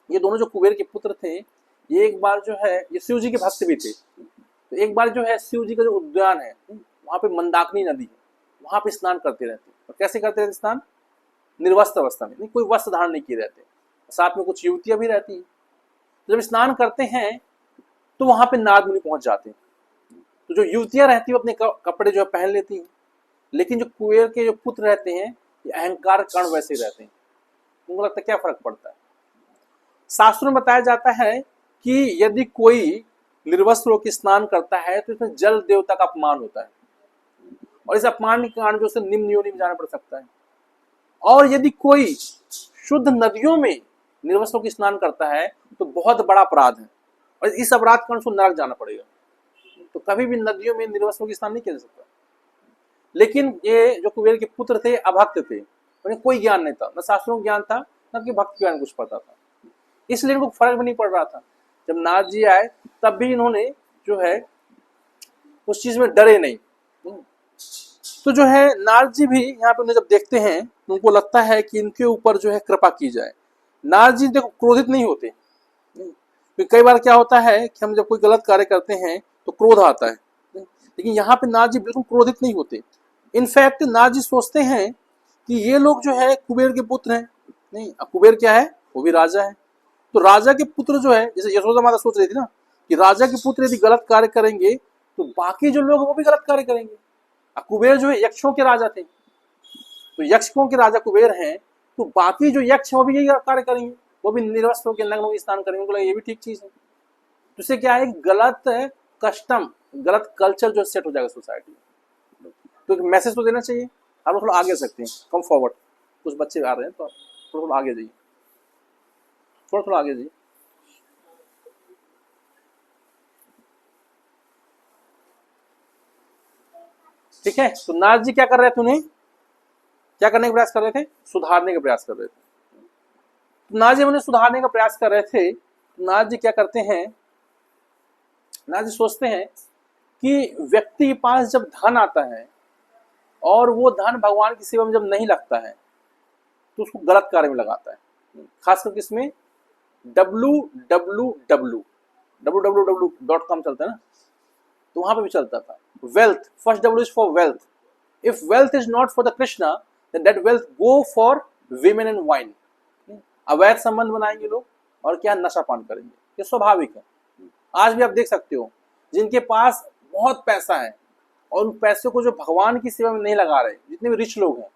ये दोनों जो कुबेर के पुत्र थे, ये एक बार जो है ये शिव जी के भक्त भी थे। तो एक बार जो है शिव जी का जो उद्यान है वहां पे मंदाकिनी नदी है, वहां पे स्नान करते रहते। और कैसे करते रहते स्नान, निर्वस्त्र अवस्था में, नहीं कोई वस्त्र धारण नहीं किए रहते, साथ में कुछ युवतियां भी रहती हैं। तो जब स्नान करते हैं तो वहां पे नारद मुनि पहुंच जाते हैं। तो जो युवतियां रहती है अपने कपड़े जो है पहन लेती हैं, लेकिन जो कुबेर के जो पुत्र रहते हैं ये अहंकार कण वैसे रहते हैं। उनको लगता है क्या फर्क पड़ता है। शास्त्रों में बताया जाता है कि यदि कोई निर्वस्त्र होकर स्नान करता है तो इसमें जल देवता का अपमान होता है, और इस अपमान के कारण जो उसे निम्न योनि में जाना पड़ सकता है। और यदि कोई शुद्ध नदियों में निर्वस्त्र होकर स्नान करता है तो बहुत बड़ा अपराध है, और इस अपराध के कारण उसको नरक जाना पड़ेगा। तो कभी भी नदियों में निर्वस्त्र होकर स्नान नहीं किया जा सकता। लेकिन ये जो कुबेर के पुत्र थे अभक्त थे, उन्हें कोई ज्ञान नहीं था, न शास्त्रों का ज्ञान था, न कि भक्ति ज्ञान कुछ पता था, इसलिए इनको फर्क भी नहीं पड़ रहा था। जब नारद जी आए तब भी इन्होंने जो है उस चीज में डरे नहीं। तो जो है नारद जी भी यहाँ पे उन्हें जब देखते हैं उनको लगता है कि इनके ऊपर जो है कृपा की जाए। नारद जी देखो क्रोधित नहीं होते, क्योंकि कई बार क्या होता है कि हम जब कोई गलत कार्य करते हैं तो क्रोध आता है, लेकिन यहाँ पे नारद जी बिल्कुल क्रोधित नहीं होते। इनफैक्ट नारद जी सोचते हैं कि ये लोग जो है कुबेर के पुत्र हैं, नहीं अब कुबेर क्या है, वो भी राजा है। तो राजा के पुत्र जो है, जैसे यशोदा माता सोच रही थी ना कि राजा के पुत्र यदि गलत कार्य करेंगे तो बाकी जो लोग वो भी गलत कार्य करेंगे। अब कुबेर जो है यक्षों के राजा थे, तो यक्षों के राजा कुबेर हैं, तो बाकी जो यक्ष वो भी यही कार्य करेंगे, वो भी निर्वस्त्र होकर नग्न होकर स्नान करेंगे। उनको लगा ये भी ठीक चीज है। तो इससे क्या है, गलत कस्टम, गलत कल्चर जो सेट हो जाएगा सोसाइटी में। तो एक मैसेज तो देना चाहिए। आप लोग थोड़ा आगे सकते हैं, कम फॉरवर्ड, कुछ बच्चे आ रहे हैं तो थोड़ा आगे जाइए, थोड़ा आगे जाइए। ठीक है। तो नारद जी क्या कर रहे थे, उन्हें क्या करने का प्रयास कर रहे थे, सुधारने का प्रयास कर रहे थे। तो नारद जी उन्हें सुधारने का प्रयास कर रहे थे। तो नारद जी क्या करते हैं, नारद जी सोचते हैं कि व्यक्ति के पास जब धन आता है और वो धन भगवान की सेवा में जब नहीं लगता है तो उसको गलत कार्य में लगाता है। खासकर किसमें, www.com चलता है ना, तो वहां पे भी चलता था wealth. First W is for wealth. If wealth is not for the Krishna then that wealth go for women and wine. अवैध संबंध बनाएंगे लोग और क्या, नशा पान करेंगे, ये स्वाभाविक है। आज भी आप देख सकते हो जिनके पास बहुत पैसा है और उन पैसे को जो भगवान की सेवा में नहीं लगा रहे, जितने भी रिच लोग हैं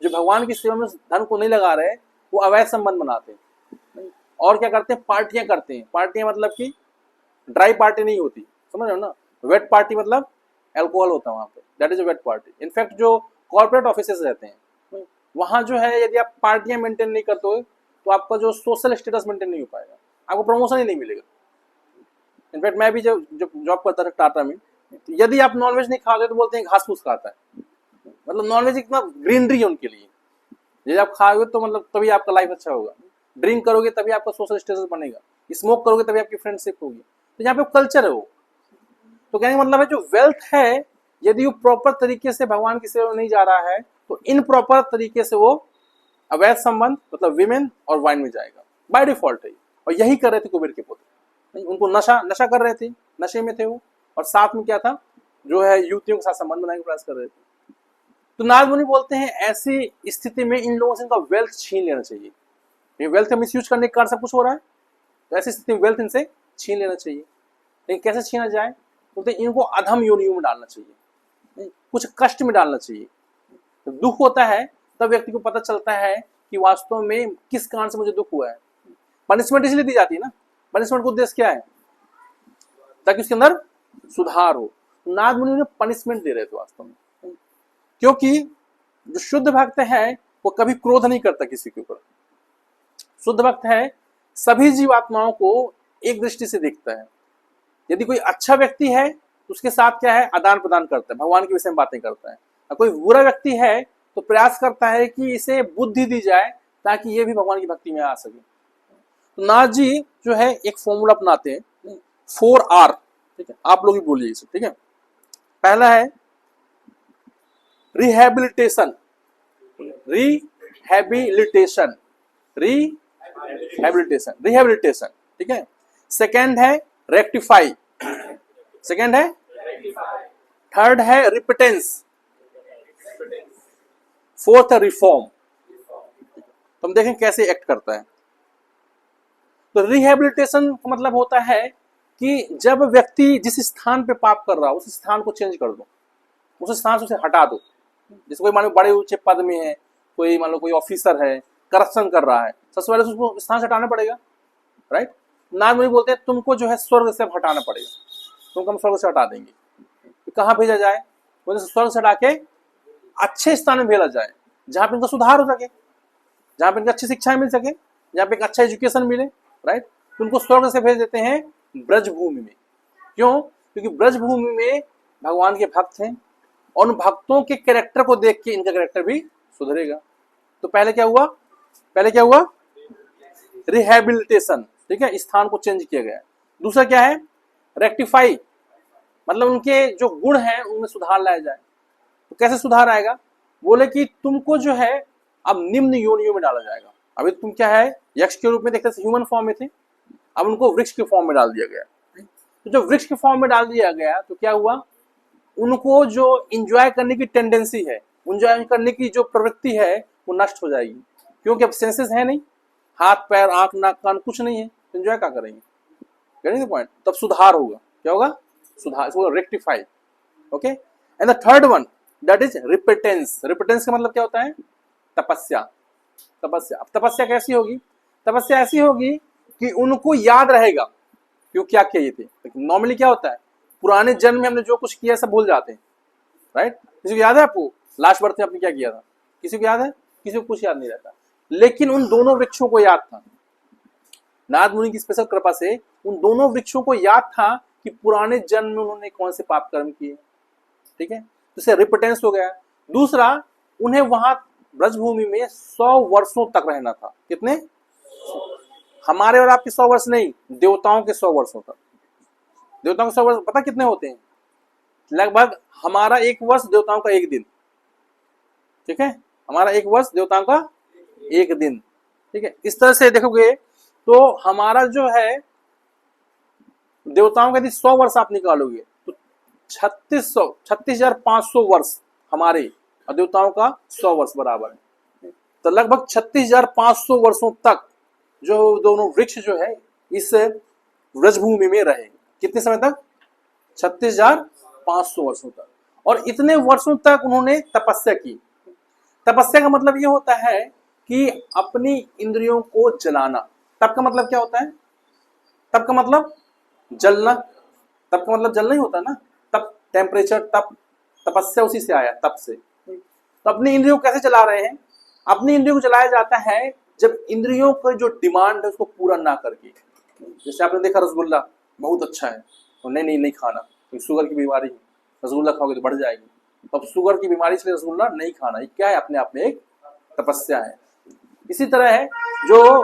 जो भगवान की सेवा में धन को नहीं लगा रहे, वो अवैध संबंध बनाते हैं और क्या करते हैं, पार्टियां करते हैं। पार्टियां मतलब कि ड्राई पार्टी नहीं होती, समझ रहे हो ना, वेट पार्टी मतलब अल्कोहल होता है वहां पे, that is a wet party. In fact जो कॉर्पोरेट ऑफिसेस रहते हैं वहां जो है यदि आप पार्टियां मेंटेन नहीं करते हो तो आपका जो सोशल स्टेटस मेंटेन नहीं हो पाएगा, आपको प्रमोशन ही नहीं मिलेगा। इनफैक्ट मैं भी जब जॉब करता था टाटा में, यदि आप नॉनवेज नहीं खाते तो बोलते हैं घास फूस खाता है, मतलब नॉनवेज इतना ग्रीनरी है उनके लिए। जब आप खाओगे तो मतलब तभी आपका लाइफ अच्छा होगा, ड्रिंक करोगे तभी आपका सोशल स्टेटस बनेगा, स्मोक करोगे तभी आपकी फ्रेंडशिप होगी। तो यहाँ पे कल्चर है वो। तो कहने का मतलब है जो वेल्थ है, यदि वो प्रॉपर तरीके से भगवान की सेवा में नहीं जा रहा है तो इन प्रॉपर तरीके से वो अवैध संबंध मतलब विमेन और वाइन में जाएगा, बाय डिफॉल्ट है। और यही कर रहे थे कुबेर के पुत्र, उनको नशा कर रहे थे, नशे में थे वो, और साथ में क्या था जो है युवतियों के साथ संबंध बनाने का प्रयास कर रहे थे। तो नारद मुनि बोलते हैं ऐसी स्थिति में इन लोगों से इनका वेल्थ छीन लेना चाहिए। ये वेल्थ का मिसयूज करने के कारण सब कुछ हो रहा है, तो ऐसी स्थिति में वेल्थ इनसे छीन लेना चाहिए। लेकिन कैसे छीना जाए, बोलते इनको अधम योनियों में डालना चाहिए, कुछ कष्ट में डालना चाहिए। तो दुख होता है तब व्यक्ति को पता चलता है कि वास्तव में किस कारण से मुझे दुख हुआ है। पनिशमेंट इसलिए दी जाती है ना, पनिशमेंट का उद्देश्य क्या है, ताकि उसके अंदर सुधार हो। नारद मुनि ने पनिशमेंट दे रहे थे वास्तव में, क्योंकि जो शुद्ध भक्त है वो कभी क्रोध नहीं करता किसी के ऊपर। शुद्ध भक्त है सभी जीवात्माओं को एक दृष्टि से देखता है। यदि कोई अच्छा व्यक्ति है तो उसके साथ क्या है, आदान प्रदान करता है, भगवान के विषय में बातें करता है। और कोई बुरा व्यक्ति है तो प्रयास करता है कि इसे बुद्धि दी जाए ताकि ये भी भगवान की भक्ति में आ सके। तो नाथ जी जो है एक फॉर्मूला अपनाते हैं 4R, ठीक है, आप लोग ही बोलिए इसे, ठीक है। पहला है रिहैबिलिटेशन, रिहैबिलिटेशन, रिहैबिलिटेशन, रिहैबिलिटेशन, ठीक है। सेकंड है रेक्टिफाई, सेकंड है, थर्ड है रिपिटेंस, फोर्थ है रिफॉर्म। तो हम देखें कैसे एक्ट करता है। तो रिहैबिलिटेशन का मतलब होता है कि जब व्यक्ति जिस स्थान पे पाप कर रहा हो उस स्थान को चेंज कर दो, उस स्थान से उसे हटा दो। जैसे कोई मान लो बड़े ऊंचे पद में है, कोई मान लो कोई ऑफिसर है, करप्शन कर रहा है, सबसे पहले उसको स्थान से हटाना पड़ेगा, राइट। नारद मुनि बोलते हैं तुमको जो है स्वर्ग से हटाना पड़ेगा, तुमको हम स्वर्ग से हटा देंगे। तो कहाँ भेजा जाए, बोले स्वर्ग से हटा के अच्छे स्थान में भेजा जाए जहां पे इनका सुधार हो सके, जहां पे इनकी अच्छी शिक्षाएं मिल सके, जहां पे एक अच्छा एजुकेशन मिले, राइट। तो उनको स्वर्ग से भेज देते हैं ब्रज भूमि में। क्यों, क्योंकि ब्रज भूमि में भगवान के भक्त हैं और उन भक्तों के कैरेक्टर को देख के इनका कैरेक्टर भी सुधरेगा। तो पहले क्या हुआ, पहले क्या हुआ, रिहैबिलिटेशन, ठीक है, स्थान को चेंज किया गया। दूसरा क्या है, रेक्टिफाई, मतलब उनके जो गुण हैं उनमें सुधार लाया जाए। तो कैसे सुधार आएगा, बोले कि तुमको जो है अब निम्न योनियों में डाला जाएगा। अभी तुम क्या है, यक्ष के रूप में देखते थे, ह्यूमन फॉर्म में थे, अब उनको वृक्ष के फॉर्म में डाल दिया गया। तो जब वृक्ष के फॉर्म में डाल दिया गया तो क्या हुआ, उनको जो इंजॉय करने की टेंडेंसी है, इंजॉय करने की जो प्रवृत्ति है वो नष्ट हो जाएगी। क्योंकि अब सेंसेस है नहीं, हाथ पैर आंख नाक कान कुछ नहीं है, तो इंजॉय क्या करेंगे, गेटिंग द पॉइंट। तब सुधार होगा, क्या होगा, सुधार, इसको rectify, okay. And the third one that is repentance. Repentance का मतलब क्या होता है, तपस्या, तपस्या। अब तपस्या कैसी होगी, तपस्या ऐसी होगी कि उनको याद रहेगा कि वो क्या किए थे। नॉर्मली क्या होता है, पुराने जन्म में हमने जो कुछ किया सब भूल जाते हैं, राइट। किसी को याद है आपको लास्ट बर्थ में आपने क्या किया था, किसी को याद है, किसी को कुछ याद नहीं रहता। लेकिन उन दोनों वृक्षों को याद था, नारद मुनि की स्पेशल कृपा से उन दोनों वृक्षों को याद था कि पुराने जन्म में उन्होंने कौन से पाप कर्म किए, ठीक है। तो इससे रिपिटेंस हो गया। दूसरा, उन्हें वहां ब्रजभूमि में 100 वर्षों तक रहना था। कितने, हमारे और आपके 100 वर्ष नहीं, देवताओं के 100 वर्षों तक। देवताओं के 100 वर्ष पता कितने होते हैं, लगभग हमारा 1 वर्ष देवताओं का 1 दिन, ठीक है, हमारा 1 वर्ष देवताओं का 1 दिन, ठीक है। इस तरह से देखोगे तो हमारा जो है देवताओं का यदि 100 वर्ष आप निकालोगे तो 36,500 वर्ष हमारे और देवताओं का 100 वर्ष बराबर है। तो लगभग 36,500 वर्षों तक जो दोनों वृक्ष जो है इस व्रजभूमि में रहे। कितने समय तक, 36,500 वर्षों तक। और इतने वर्षों तक उन्होंने तपस्या की। तपस्या का मतलब ये होता है कि अपनी इंद्रियों को जलाना। तप का मतलब क्या होता है, तप का मतलब जलना, तप का मतलब जलना ही होता है ना, तप टेम्परेचर, तप, तपस्या उसी से आया, तप से। तो अपनी इंद्रियों को कैसे चला रहे हैं, अपनी इंद्रियों को चलाया जाता है जब इंद्रियों का जो डिमांड है उसको पूरा ना करके। जैसे आपने देखा रसगुल्ला बहुत अच्छा है, तो नहीं खाना, तो शुगर की बीमारी है, रसगुल्ला खाओगे तो बढ़ जाएगी, अब शुगर की बीमारी से रसगुल्ला नहीं खाना, ये क्या है, अपने आप में एक तपस्या है। इसी तरह है जो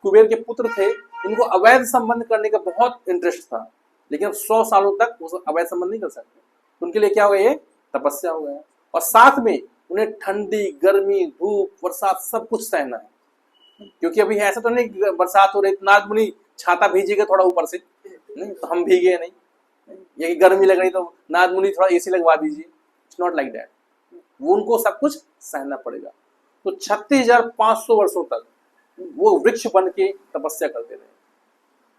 कुबेर के पुत्र थे, इनको अवैध संबंध करने का बहुत इंटरेस्ट था, लेकिन अब 100 सालों तक वो अवैध संबंध नहीं कर सकते, उनके लिए क्या हो गया, ये तपस्या हो गया। और साथ में उन्हें ठंडी, गर्मी, धूप, बरसात सब कुछ सहना है, क्योंकि अभी ऐसा तो नहीं बरसात हो रही, नारद मुनि छाता भीजेगा थोड़ा ऊपर से, नहीं तो हम भीगे नहीं, ये गर्मी लग रही तो नारद मुनि थोड़ा एसी लगवा दीजिए, इट्स नॉट लाइक दैट, वो उनको सब कुछ सहना पड़ेगा। तो 36,500 वर्षों तक वो वृक्ष बन के तपस्या करते रहे।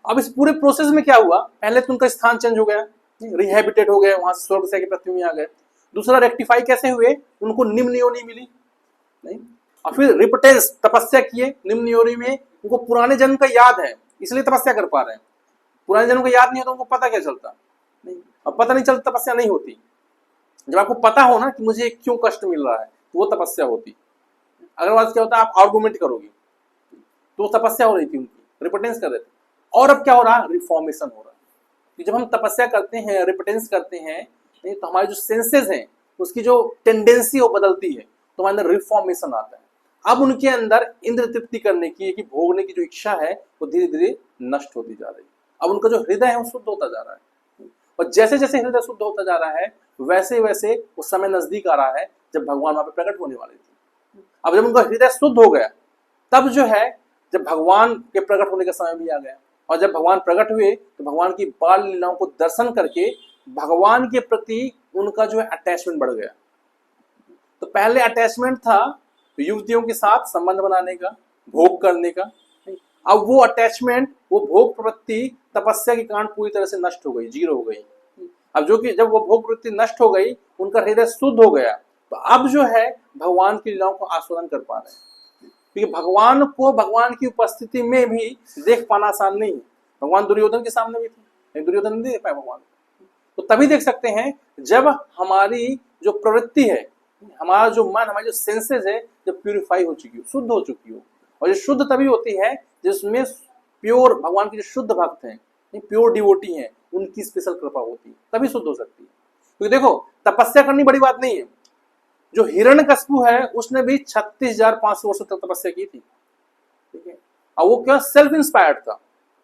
अब इस पूरे प्रोसेस में क्या हुआ, पहले तो उनका स्थान चेंज हो गया, रिहेबिटेट हो गए, वहां से स्वर्ग से पृथ्वी में आ गए। दूसरा रेक्टिफाई कैसे हुए, उनको निम्न योनि मिली नहीं, और फिर रिपिटेंस तपस्या किए निम्न योनि में, उनको पुराने जन्म का याद है इसलिए तपस्या कर पा रहे हैं, पुराने जन्म का याद नहीं है तो उनको पता क्या चलता नहीं, अब पता नहीं चलता तपस्या नहीं होती। जब आपको पता हो ना कि मुझे क्यों कष्ट मिल रहा है तो वो तपस्या होती। अगर क्या होता है, आप आर्गुमेंट करोगे तो तपस्या हो रही थी उनकी, रिपिटेंस कर रहे थे। और अब क्या हो रहा है, रिफॉर्मेशन हो रहा है, कि जब हम तपस्या करते हैं, रिपिटेंस करते हैं, तो हमारे जो सेंसेस हैं उसकी जो टेंडेंसी वो बदलती है, तो हमारे अंदर रिफॉर्मेशन आता है। अब उनके अंदर इंद्र तृप्ति करने की, कि भोगने की जो इच्छा है वो धीरे धीरे नष्ट होती जा रही है। अब उनका जो हृदय है वो शुद्ध होता जा रहा है, और जैसे जैसे हृदय शुद्ध होता जा रहा है वैसे वैसे वो समय नजदीक आ रहा है जब भगवान वहां पर प्रकट होने वाले थे। अब जब उनका हृदय शुद्ध हो गया तब जो है, जब भगवान के प्रकट होने का समय भी आ गया, और जब भगवान प्रकट हुए तो भगवान की बाल लीलाओं को दर्शन करके भगवान के प्रति उनका जो है अटैचमेंट बढ़ गया। तो पहले अटैचमेंट था युवतियों के साथ संबंध बनाने का, भोग करने का, अब वो अटैचमेंट, वो भोग प्रवृत्ति तपस्या के कारण पूरी तरह से नष्ट हो गई, जीरो हो गई। अब जो कि जब वो भोग प्रवृत्ति नष्ट हो गई, उनका हृदय शुद्ध हो गया, तो अब जो है भगवान की लीलाओं को आस्वादन कर पा रहे हैं। क्योंकि भगवान को भगवान की उपस्थिति में भी देख पाना आसान नहीं है। भगवान दुर्योधन के सामने भी थे, दुर्योधन नहीं देख पाए भगवान, तो तभी देख सकते हैं जब हमारी जो प्रवृत्ति है, हमारा जो मन, हमारी जो सेंसेस है, जब प्यूरिफाई हो चुकी हो, शुद्ध हो चुकी हो। और ये शुद्ध तभी होती है जिसमें प्योर भगवान के जो शुद्ध भक्त हैं, प्योर डिवोटी हैं, उनकी स्पेशल कृपा होती है, तभी शुद्ध हो सकती है। क्योंकि देखो तपस्या करनी बड़ी बात नहीं है, जो हिरण्यकश्यप है उसने भी 36,500 वर्षों तक तपस्या की थी, ठीक है। और वो क्या सेल्फ इंस्पायर्ड था,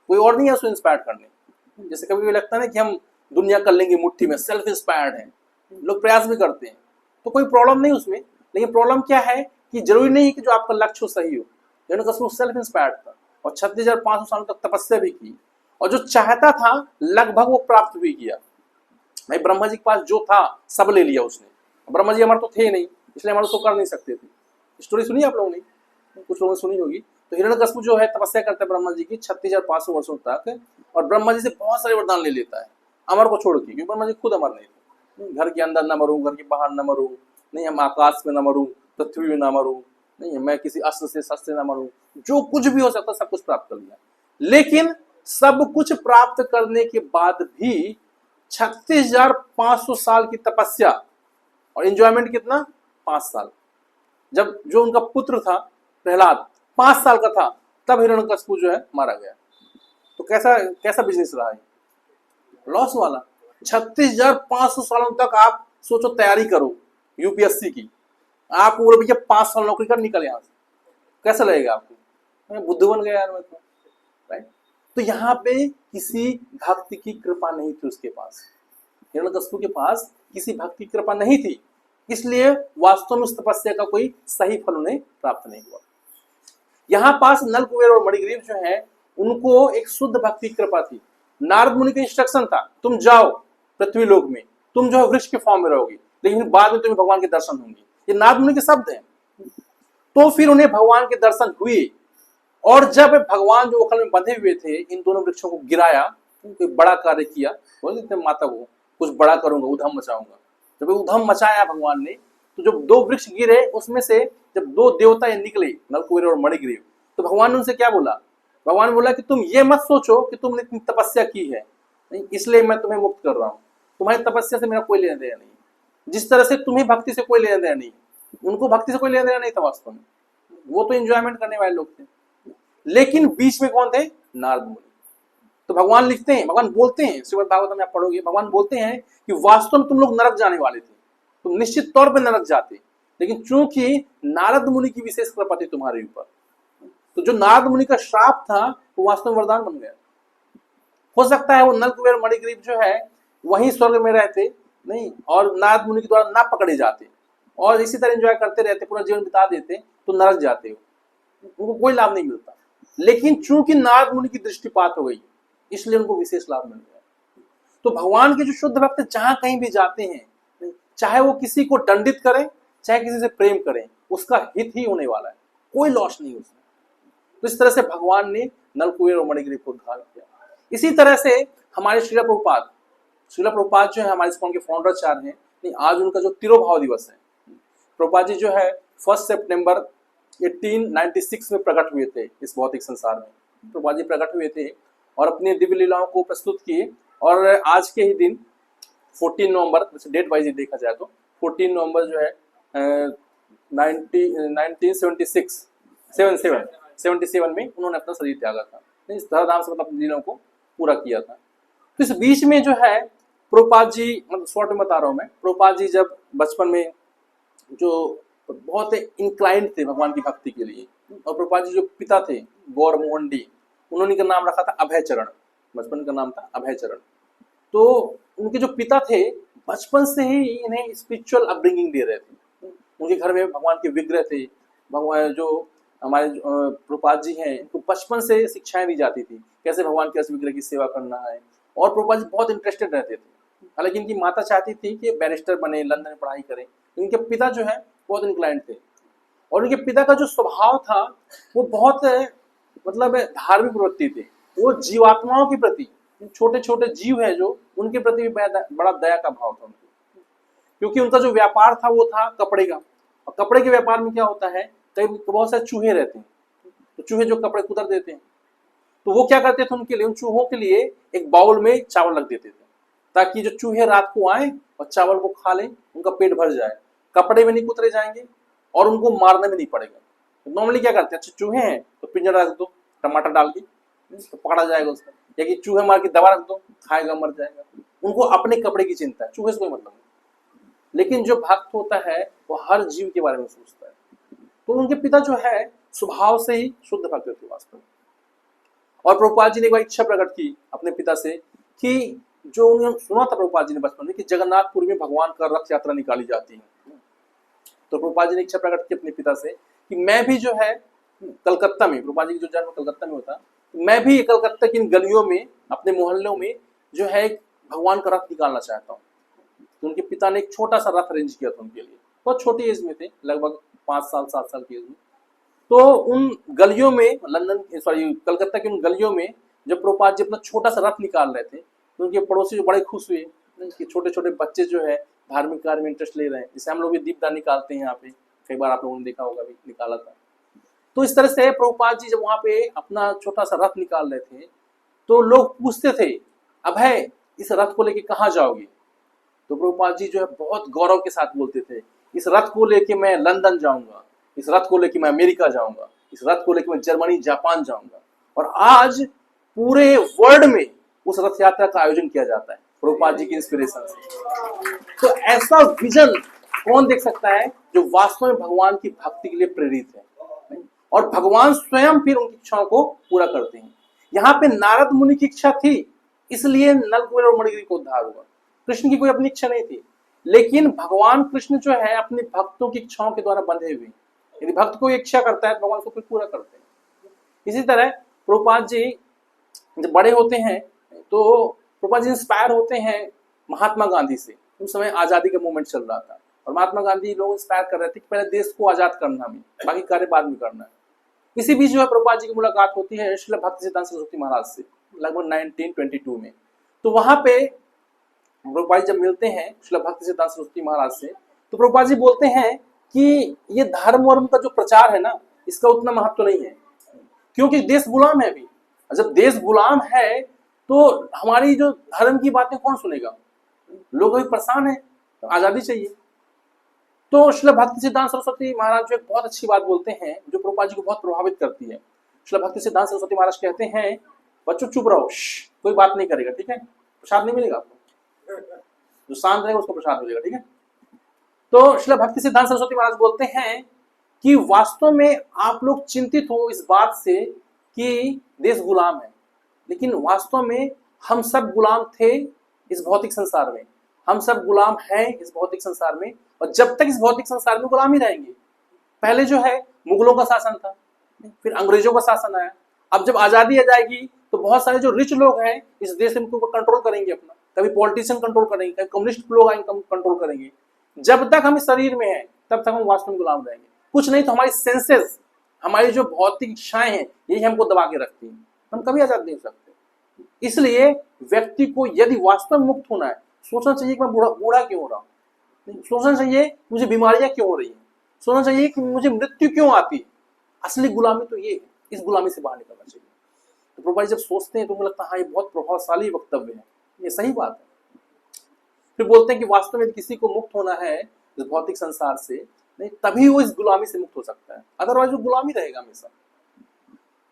कोई और नहीं है उसको इंस्पायर करने। जैसे कभी भी लगता है ना कि हम दुनिया कर लेंगे मुट्ठी में, सेल्फ इंस्पायर्ड है, लोग प्रयास भी करते हैं, तो कोई प्रॉब्लम नहीं उसमें। लेकिन प्रॉब्लम क्या है कि जरूरी नहीं कि जो आपका लक्ष्य हो सही हो। हिरण्यकश्यप सेल्फ इंस्पायर्ड था और 36,500 सालों तक तपस्या भी की, और जो चाहता था लगभग वो प्राप्त भी किया। भाई ब्रह्मा जी के पास जो था सब ले लिया उसने, ब्रह्मा जी हमारे तो थे नहीं, इसलिए हमारे तो कर नहीं सकते थे। स्टोरी सुनी आप लोगों ने, कुछ लोगों ने सुनी होगी। तो हिरण्यकश्यप जो है तपस्या करता है ब्रह्मा जी की 36,500 वर्षों तक, और ब्रह्मा जी से बहुत सारे वरदान ले लेता है अमर को छोड़ के, क्योंकि ब्रह्मा जी खुद अमर नहीं थे। घर के अंदर न मरूं, घर के बाहर न मरूं, नहीं हम आकाश में न मरूं, पृथ्वी में न मरूं, नहीं मैं किसी अस्त्र से शस्त्र से न मरूं, जो कुछ भी हो सकता सब कुछ प्राप्त कर लिया। लेकिन सब कुछ प्राप्त करने के बाद भी 36,500 साल की तपस्या और एंजॉयमेंट कितना, 5 साल। जब जो उनका पुत्र था प्रहलाद 5 साल का था, तब हिरण्यकश्यप जो है मारा गया। तो कैसा कैसा बिजनेस रहा है, लॉस वाला। 36,500 सालों तक आप सोचो तैयारी करो यूपीएससी की, आपको बोलो भैया 5 साल नौकरी कर, निकल यहाँ से, कैसा लगेगा आपको, मैं बुद्धू बन गया यार मैं तो, राइट। तो यहाँ पे किसी भक्ति की कृपा नहीं थी उसके पास, हिरण्यकश्यप के पास किसी भक्ति की कृपा नहीं थी, इसलिए वास्तव में उस तपस्या का कोई सही फल उन्हें प्राप्त नहीं हुआ। यहाँ पास नल कुबेर और मणिग्रीव जो है उनको एक शुद्ध भक्ति की कृपा थी। नारद मुनि का इंस्ट्रक्शन था तुम जाओ पृथ्वी लोक में, तुम जो है वृक्ष के फॉर्म में रहोगे, लेकिन बाद में तुम्हें भगवान के दर्शन होंगे, ये नारद मुनि के शब्द हैं। तो फिर उन्हें भगवान के दर्शन हुए, और जब भगवान जो ओखल में बंधे हुए थे इन दोनों वृक्षों को गिराया, कोई बड़ा कार्य किया, बोलते माता को कुछ बड़ा करूंगा, उधम मचाऊंगा। जब उधम मचाया भगवान ने, तो जब 2 वृक्ष गिरे उसमें से जब 2 देवता निकले नल कुबेर और मणिग्रीव, तो भगवान ने उनसे क्या बोला, भगवान बोला कि तुम ये मत सोचो कि तुमने इतनी तपस्या की है, नहीं इसलिए मैं तुम्हें मुक्त कर रहा हूँ, तुम्हारी तपस्या से मेरा कोई लेना देना नहीं, जिस तरह से तुम्हें भक्ति से कोई लेना देना नहीं, उनको भक्ति से कोई लेना देना नहीं था वास्तव में, वो तो एंजॉयमेंट करने वाले लोग थे। लेकिन बीच में कौन थे, नारद मुनि। तो भगवान लिखते हैं, भगवान बोलते हैं, श्रीमद् भागवत में आप पढ़ोगे, भगवान बोलते हैं कि वास्तव में तुम लोग नरक जाने वाले थे, तुम निश्चित तौर पर नरक जाते। लेकिन चूंकि नारद मुनि की विशेष कृपा थी तुम्हारे ऊपर, तो जो नारद मुनि का श्राप था वो वास्तव में वरदान बन गया। हो सकता है वो नल कुबेर मणिग्रीव जो है वहीं स्वर्ग में रहते नहीं, और नारद मुनि के द्वारा ना पकड़े जाते और इसी तरह एंजॉय करते रहते, पूरा जीवन बिता देते, तो नरक जाते हो, उनको कोई लाभ नहीं मिलता। लेकिन चूंकि नारद मुनि की दृष्टिपात हो गई इसलिए उनको विशेष लाभ मिल गया। तो भगवान के जो शुद्ध भक्त जहां कहीं भी जाते हैं, चाहे वो किसी को दंडित करें चाहे किसी से प्रेम करें, उसका हित ही होने वाला है, कोई लॉस नहीं उसमें। तो इस तरह से भगवान ने नल कुबेर और मणिग्रीव को उद्धार किया। इसी तरह से हमारे श्रील प्रभुपाद जो है हमारे इस्कॉन के फाउंडर हैं, आज उनका जो तिरोभाव दिवस है, प्रभुपाद जी जो है 1 सितंबर 1896 में प्रकट हुए थे इस भौतिक संसार में। प्रभुपाद जी प्रकट हुए थे और अपनी दिव्य लीलाओं को प्रस्तुत किए, और आज के ही दिन 14 नवंबर, डेट वाइज देखा जाए तो 14 नवंबर जो है 1977 में उन्होंने अपना शरीर त्यागा था। इस धराधाम से मतलब अपनी लीलाओं को पूरा किया था। तो इस बीच में जो है प्रभुपाद जी, मतलब शॉर्ट में बता रहा हूँ मैं, प्रभुपाद जी जब बचपन में जो बहुत इंक्लाइंड थे भगवान की भक्ति के लिए, और प्रभुपाद जी जो पिता थे गौर मोहन डी, उन्होंने का नाम रखा था अभय चरण, बचपन का नाम था अभय चरण। तो उनके जो पिता थे बचपन से ही इन्हें स्पिरिचुअल अपब्रिंगिंग दे रहे थे। उनके घर में भगवान के विग्रह थे, भगवान जो हमारे प्रभुपाद जी हैं इनको बचपन से शिक्षाएं दी जाती थी कैसे भगवान के विग्रह की सेवा करना है, और प्रभुपाद जी बहुत इंटरेस्टेड रहते थे। हालांकि इनकी माता चाहती थी कि बैरिस्टर बने, लंदन में पढ़ाई करें, इनके पिता जो है बहुत इंक्लाइंड थे, और उनके पिता का जो स्वभाव था वो बहुत मतलब धार्मिक प्रवृत्ति थे। वो जीवात्माओं के प्रति, छोटे छोटे जीव है जो, उनके प्रति भी बड़ा दया का भाव था उनको, क्योंकि उनका जो व्यापार था वो था कपड़े का, और कपड़े के व्यापार में क्या होता है, कई बहुत सारे चूहे रहते हैं, तो चूहे जो कपड़े कुतर देते हैं, तो वो क्या करते थे उनके लिए, उन चूहों के लिए एक बाउल में चावल रख देते थे ताकि जो चूहे रात को आए और चावल को खा लें, उनका पेट भर जाए, कपड़े में नहीं कुतरे जाएंगे और उनको मारने में नहीं पड़ेगा। तो नॉर्मली क्या करते हैं, अच्छा चूहे हैं तो पिंजरा रख दो टमाटर डाल के, तो पकड़ा जाएगा उसका, या कि चूहे मार के दवा रख दो, खाएगा मर जाएगा। उनको अपने कपड़े की चिंता है, चूहे से कोई मतलब नहीं। लेकिन जो भक्त होता है वो हर जीव के बारे में सोचता है। तो उनके पिता जो है स्वभाव से ही शुद्ध भक्त थे वास्तव में। और प्रभुपाद जी ने एक बार इच्छा प्रकट की अपने पिता से कि जो उन्होंने सुना था प्रभुपाद जी ने बचपन में कि जगन्नाथपुर में भगवान का रथ यात्रा निकाली जाती है, तो प्रभुपाद जी ने इच्छा प्रकट की अपने पिता से कि मैं भी जो है कलकत्ता में, प्रभुपाद जी की जो जन्म कलकत्ता में होता, तो मैं भी कलकत्ता की इन गलियों में, अपने मोहल्लों में जो है भगवान का रथ निकालना चाहता हूँ। तो उनके पिता ने एक छोटा सा रथ अरेंज किया था उनके लिए, बहुत छोटी एज में थे, लगभग 5 साल 7 साल की एज में। तो उन गलियों में, कलकत्ता की उन गलियों में जब प्रभुपाद जी अपना छोटा सा रथ निकाल रहे थे, तो उनके पड़ोसी जो बड़े खुश हुए कि छोटे छोटे बच्चे जो है धार्मिक कार्य में इंटरेस्ट ले रहे हैं, जैसे हम लोग भी दीपदान निकालते हैं यहाँ पे, कई बार आप लोगों ने देखा होगा भी निकाला था। तो इस तरह से प्रभुपाद जी जब वहां पे अपना छोटा सा रथ निकाल रहे थे, तो लोग पूछते थे अभय इस रथ को लेके कहाँ जाओगे? तो प्रभुपाद जी जो है बहुत गौरव के साथ बोलते थे, इस रथ को लेके मैं लंदन जाऊंगा, इस रथ को लेके मैं अमेरिका जाऊंगा, इस रथ को लेके मैं जर्मनी जापान जाऊंगा। और आज पूरे वर्ल्ड में उस रथ यात्रा का आयोजन किया जाता है प्रभुपाद जी की इंस्पिरेशन से। तो ऐसा विजन कौन देख सकता है जो वास्तव में भगवान की भक्ति के लिए प्रेरित है, और भगवान स्वयं फिर उनकी इच्छाओं को पूरा करते हैं। यहाँ पे नारद मुनि की इच्छा थी, इसलिए नल कुबेर और मणिग्रीव को उद्धार हुआ। कृष्ण की कोई अपनी इच्छा नहीं थी, लेकिन भगवान कृष्ण जो है अपने भक्तों की इच्छाओं के द्वारा बंधे हुए, यदि भक्त को इच्छा करता है तो भगवान को फिर पूरा करते हैं। इसी तरह प्रभुपाद जी जब बड़े होते हैं तो प्रभुपाद जी इंस्पायर होते हैं महात्मा गांधी से। उस समय आजादी का मूवमेंट चल रहा था और महात्मा गांधी लोग इंस्पायर कर रहे थे कि पहले देश को आजाद करना हमें, बाकी कार्य बाद में करना है। इसी बीच जो है प्रभुपाद जी की मुलाकात होती है श्रील भक्तिसिद्धांत सरस्वती महाराज से लगभग 1922 में। तो वहां पे प्रभुपाद जब मिलते हैं श्रील भक्तिसिद्धांत सरस्वती महाराज से, तो प्रभुपाद जी बोलते हैं कि ये धर्म वर्म का जो प्रचार है ना, इसका उतना महत्व नहीं है, क्योंकि देश गुलाम है अभी। जब देश गुलाम है तो हमारी जो धर्म की बातें कौन सुनेगा? लोग अभी परेशान है, तो आजादी चाहिए। तो श्रील भक्तिसिद्धांत सरस्वती महाराज जो एक बहुत अच्छी बात बोलते हैं जो प्रभुपाद जी को बहुत प्रभावित करती है। श्रील भक्तिसिद्धांत सरस्वती महाराज कहते हैं, बच्चों चुप रहो, कोई बात नहीं करेगा, ठीक है? प्रसाद नहीं मिलेगा आपको, जो शांत रहेगा उसको प्रसाद मिलेगा, ठीक है? तो श्रील भक्ति सिद्धांत सरस्वती महाराज बोलते हैं कि वास्तव में आप लोग चिंतित हो इस बात से कि देश गुलाम है, लेकिन वास्तव में हम सब गुलाम थे इस भौतिक संसार में, हम सब गुलाम हैं इस भौतिक संसार में, और जब तक इस भौतिक संसार में गुलाम ही रहेंगे। पहले जो है मुगलों का शासन था, फिर अंग्रेजों का शासन आया, अब जब आजादी आ जाएगी तो बहुत सारे जो रिच लोग हैं इस देश में कंट्रोल करेंगे अपना, कभी पॉलिटिशियन कंट्रोल करेंगे, कभी कम्युनिस्ट लोग आएंगे कंट्रोल करेंगे। जब तक हम इस शरीर में हैं तब तक हम वास्तव में गुलाम रहेंगे। कुछ नहीं तो हमारी सेंसेस, हमारी जो भौतिक इच्छाएं हैं यही हमको दबा के रखती हैं, हम कभी आजाद नहीं हो सकते। इसलिए व्यक्ति को यदि वास्तव में मुक्त होना है, सोचना चाहिए कि मैं बूढ़ा क्यों हो रहा हूँ, सोचना चाहिए मुझे बीमारियां क्यों हो रही हैं, सोचना चाहिए कि मुझे मृत्यु क्यों आती है। असली गुलामी तो ये है, इस गुलामी से बाहर निकलना चाहिए। तो प्रभुपाद जब सोचते हैं तो मुझे लगता है हाँ ये बहुत प्रभावशाली वक्तव्य है, ये सही बात है। फिर बोलते हैं कि वास्तव में किसी को मुक्त होना है इस भौतिक संसार से, नहीं तभी वो इस गुलामी से मुक्त हो सकता है, अदरवाइज वो गुलामी रहेगा हमेशा।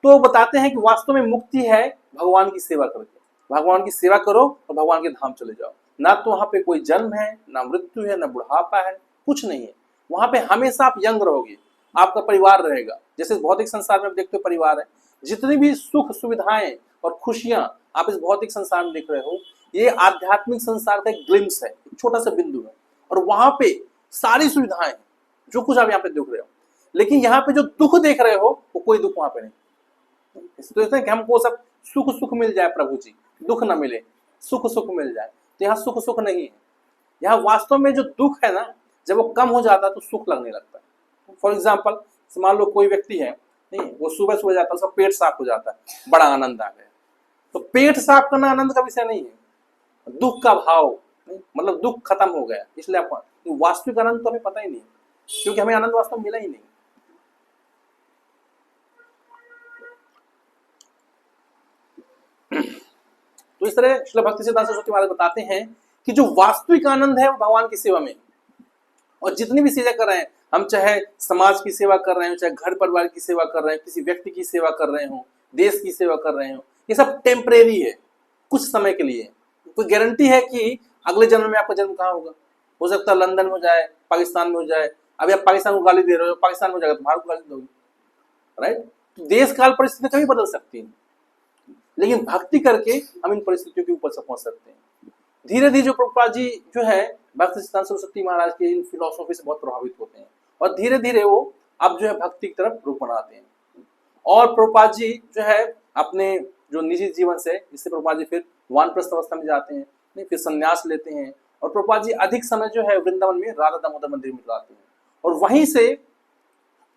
तो बताते हैं कि वास्तव में मुक्ति है भगवान की सेवा करके, भगवान की सेवा करो और भगवान के धाम चले जाओ। ना तो वहां पे कोई जन्म है, ना मृत्यु है, ना बुढ़ापा है, कुछ नहीं है। वहां पे हमेशा आप यंग रहोगे, आपका परिवार रहेगा। जैसे भौतिक संसार में आप देखते हो परिवार है, जितनी भी सुख सुविधाएं और खुशियां आप इस भौतिक संसार में देख रहे हो, ये आध्यात्मिक संसार का एक ग्लिम्स है, एक छोटा सा बिंदु है। और वहां पे सारी सुविधाएं जो कुछ आप यहाँ पे देख रहे हो, लेकिन यहाँ पे जो दुख देख रहे हो वो कोई दुख वहां पे नहीं। तो इसलिए कि हमको सब सुख सुख मिल जाए प्रभु जी, दुख ना मिले, सुख सुख मिल जाए, तो यहाँ सुख सुख नहीं है। यहाँ वास्तव में जो दुख है ना, जब वो कम हो जाता है तो सुख लगने लगता है। फॉर एग्जाम्पल मान लो कोई व्यक्ति है, नहीं वो सुबह सुबह जाता है, उसका पेट साफ हो जाता है, बड़ा आनंद आ गया। तो पेट साफ करना आनंद का विषय नहीं है, दुख का भाव, मतलब दुख खत्म हो गया। इसलिए आप वास्तविक आनंद तो हमें पता ही नहीं, क्योंकि हमें आनंद वास्तव में मिला ही नहीं। तो इस तरह श्रील भक्ति सिद्धांत सरस्वती महाराज बताते हैं कि जो वास्तविक आनंद है वो भगवान की सेवा में। और जितनी भी सेवा कर रहे हैं हम, चाहे समाज की सेवा कर रहे हो, चाहे घर परिवार की सेवा कर रहे हैं, किसी व्यक्ति की सेवा कर रहे हो, देश की सेवा कर रहे हो, ये सब टेम्परेरी है, कुछ समय के लिए। कोई गारंटी है कि अगले जन्म में आपका जन्म कहाँ होगा? हो सकता है लंदन में हो जाए, पाकिस्तान में हो जाए। अभी आप पाकिस्तान को गाली दे रहे हो, पाकिस्तान में हो जाएगा तो भारत को गाली दोगे, राइट? तो देश काल परिस्थिति कभी बदल सकती है, लेकिन भक्ति करके हम इन परिस्थितियों के ऊपर से पहुंच सकते हैं। धीरे धीरे जो प्रभुपाद जी जो है भक्ति सिद्धांत सरस्वती महाराज के इन फिलोसॉफी से बहुत प्रभावित होते हैं, और धीरे धीरे वो अब जो है भक्ति की तरफ रुख बनाते हैं। और प्रभुपाद जी जो है अपने जो निजी जीवन से, जिससे प्रभुपाद जी फिर वानप्रस्थ अवस्था में जाते हैं, फिर संन्यास लेते हैं, और प्रभुपाद जी अधिक समय जो है वृंदावन में राधा दामोदर मंदिर में लगाते हैं। और वहीं से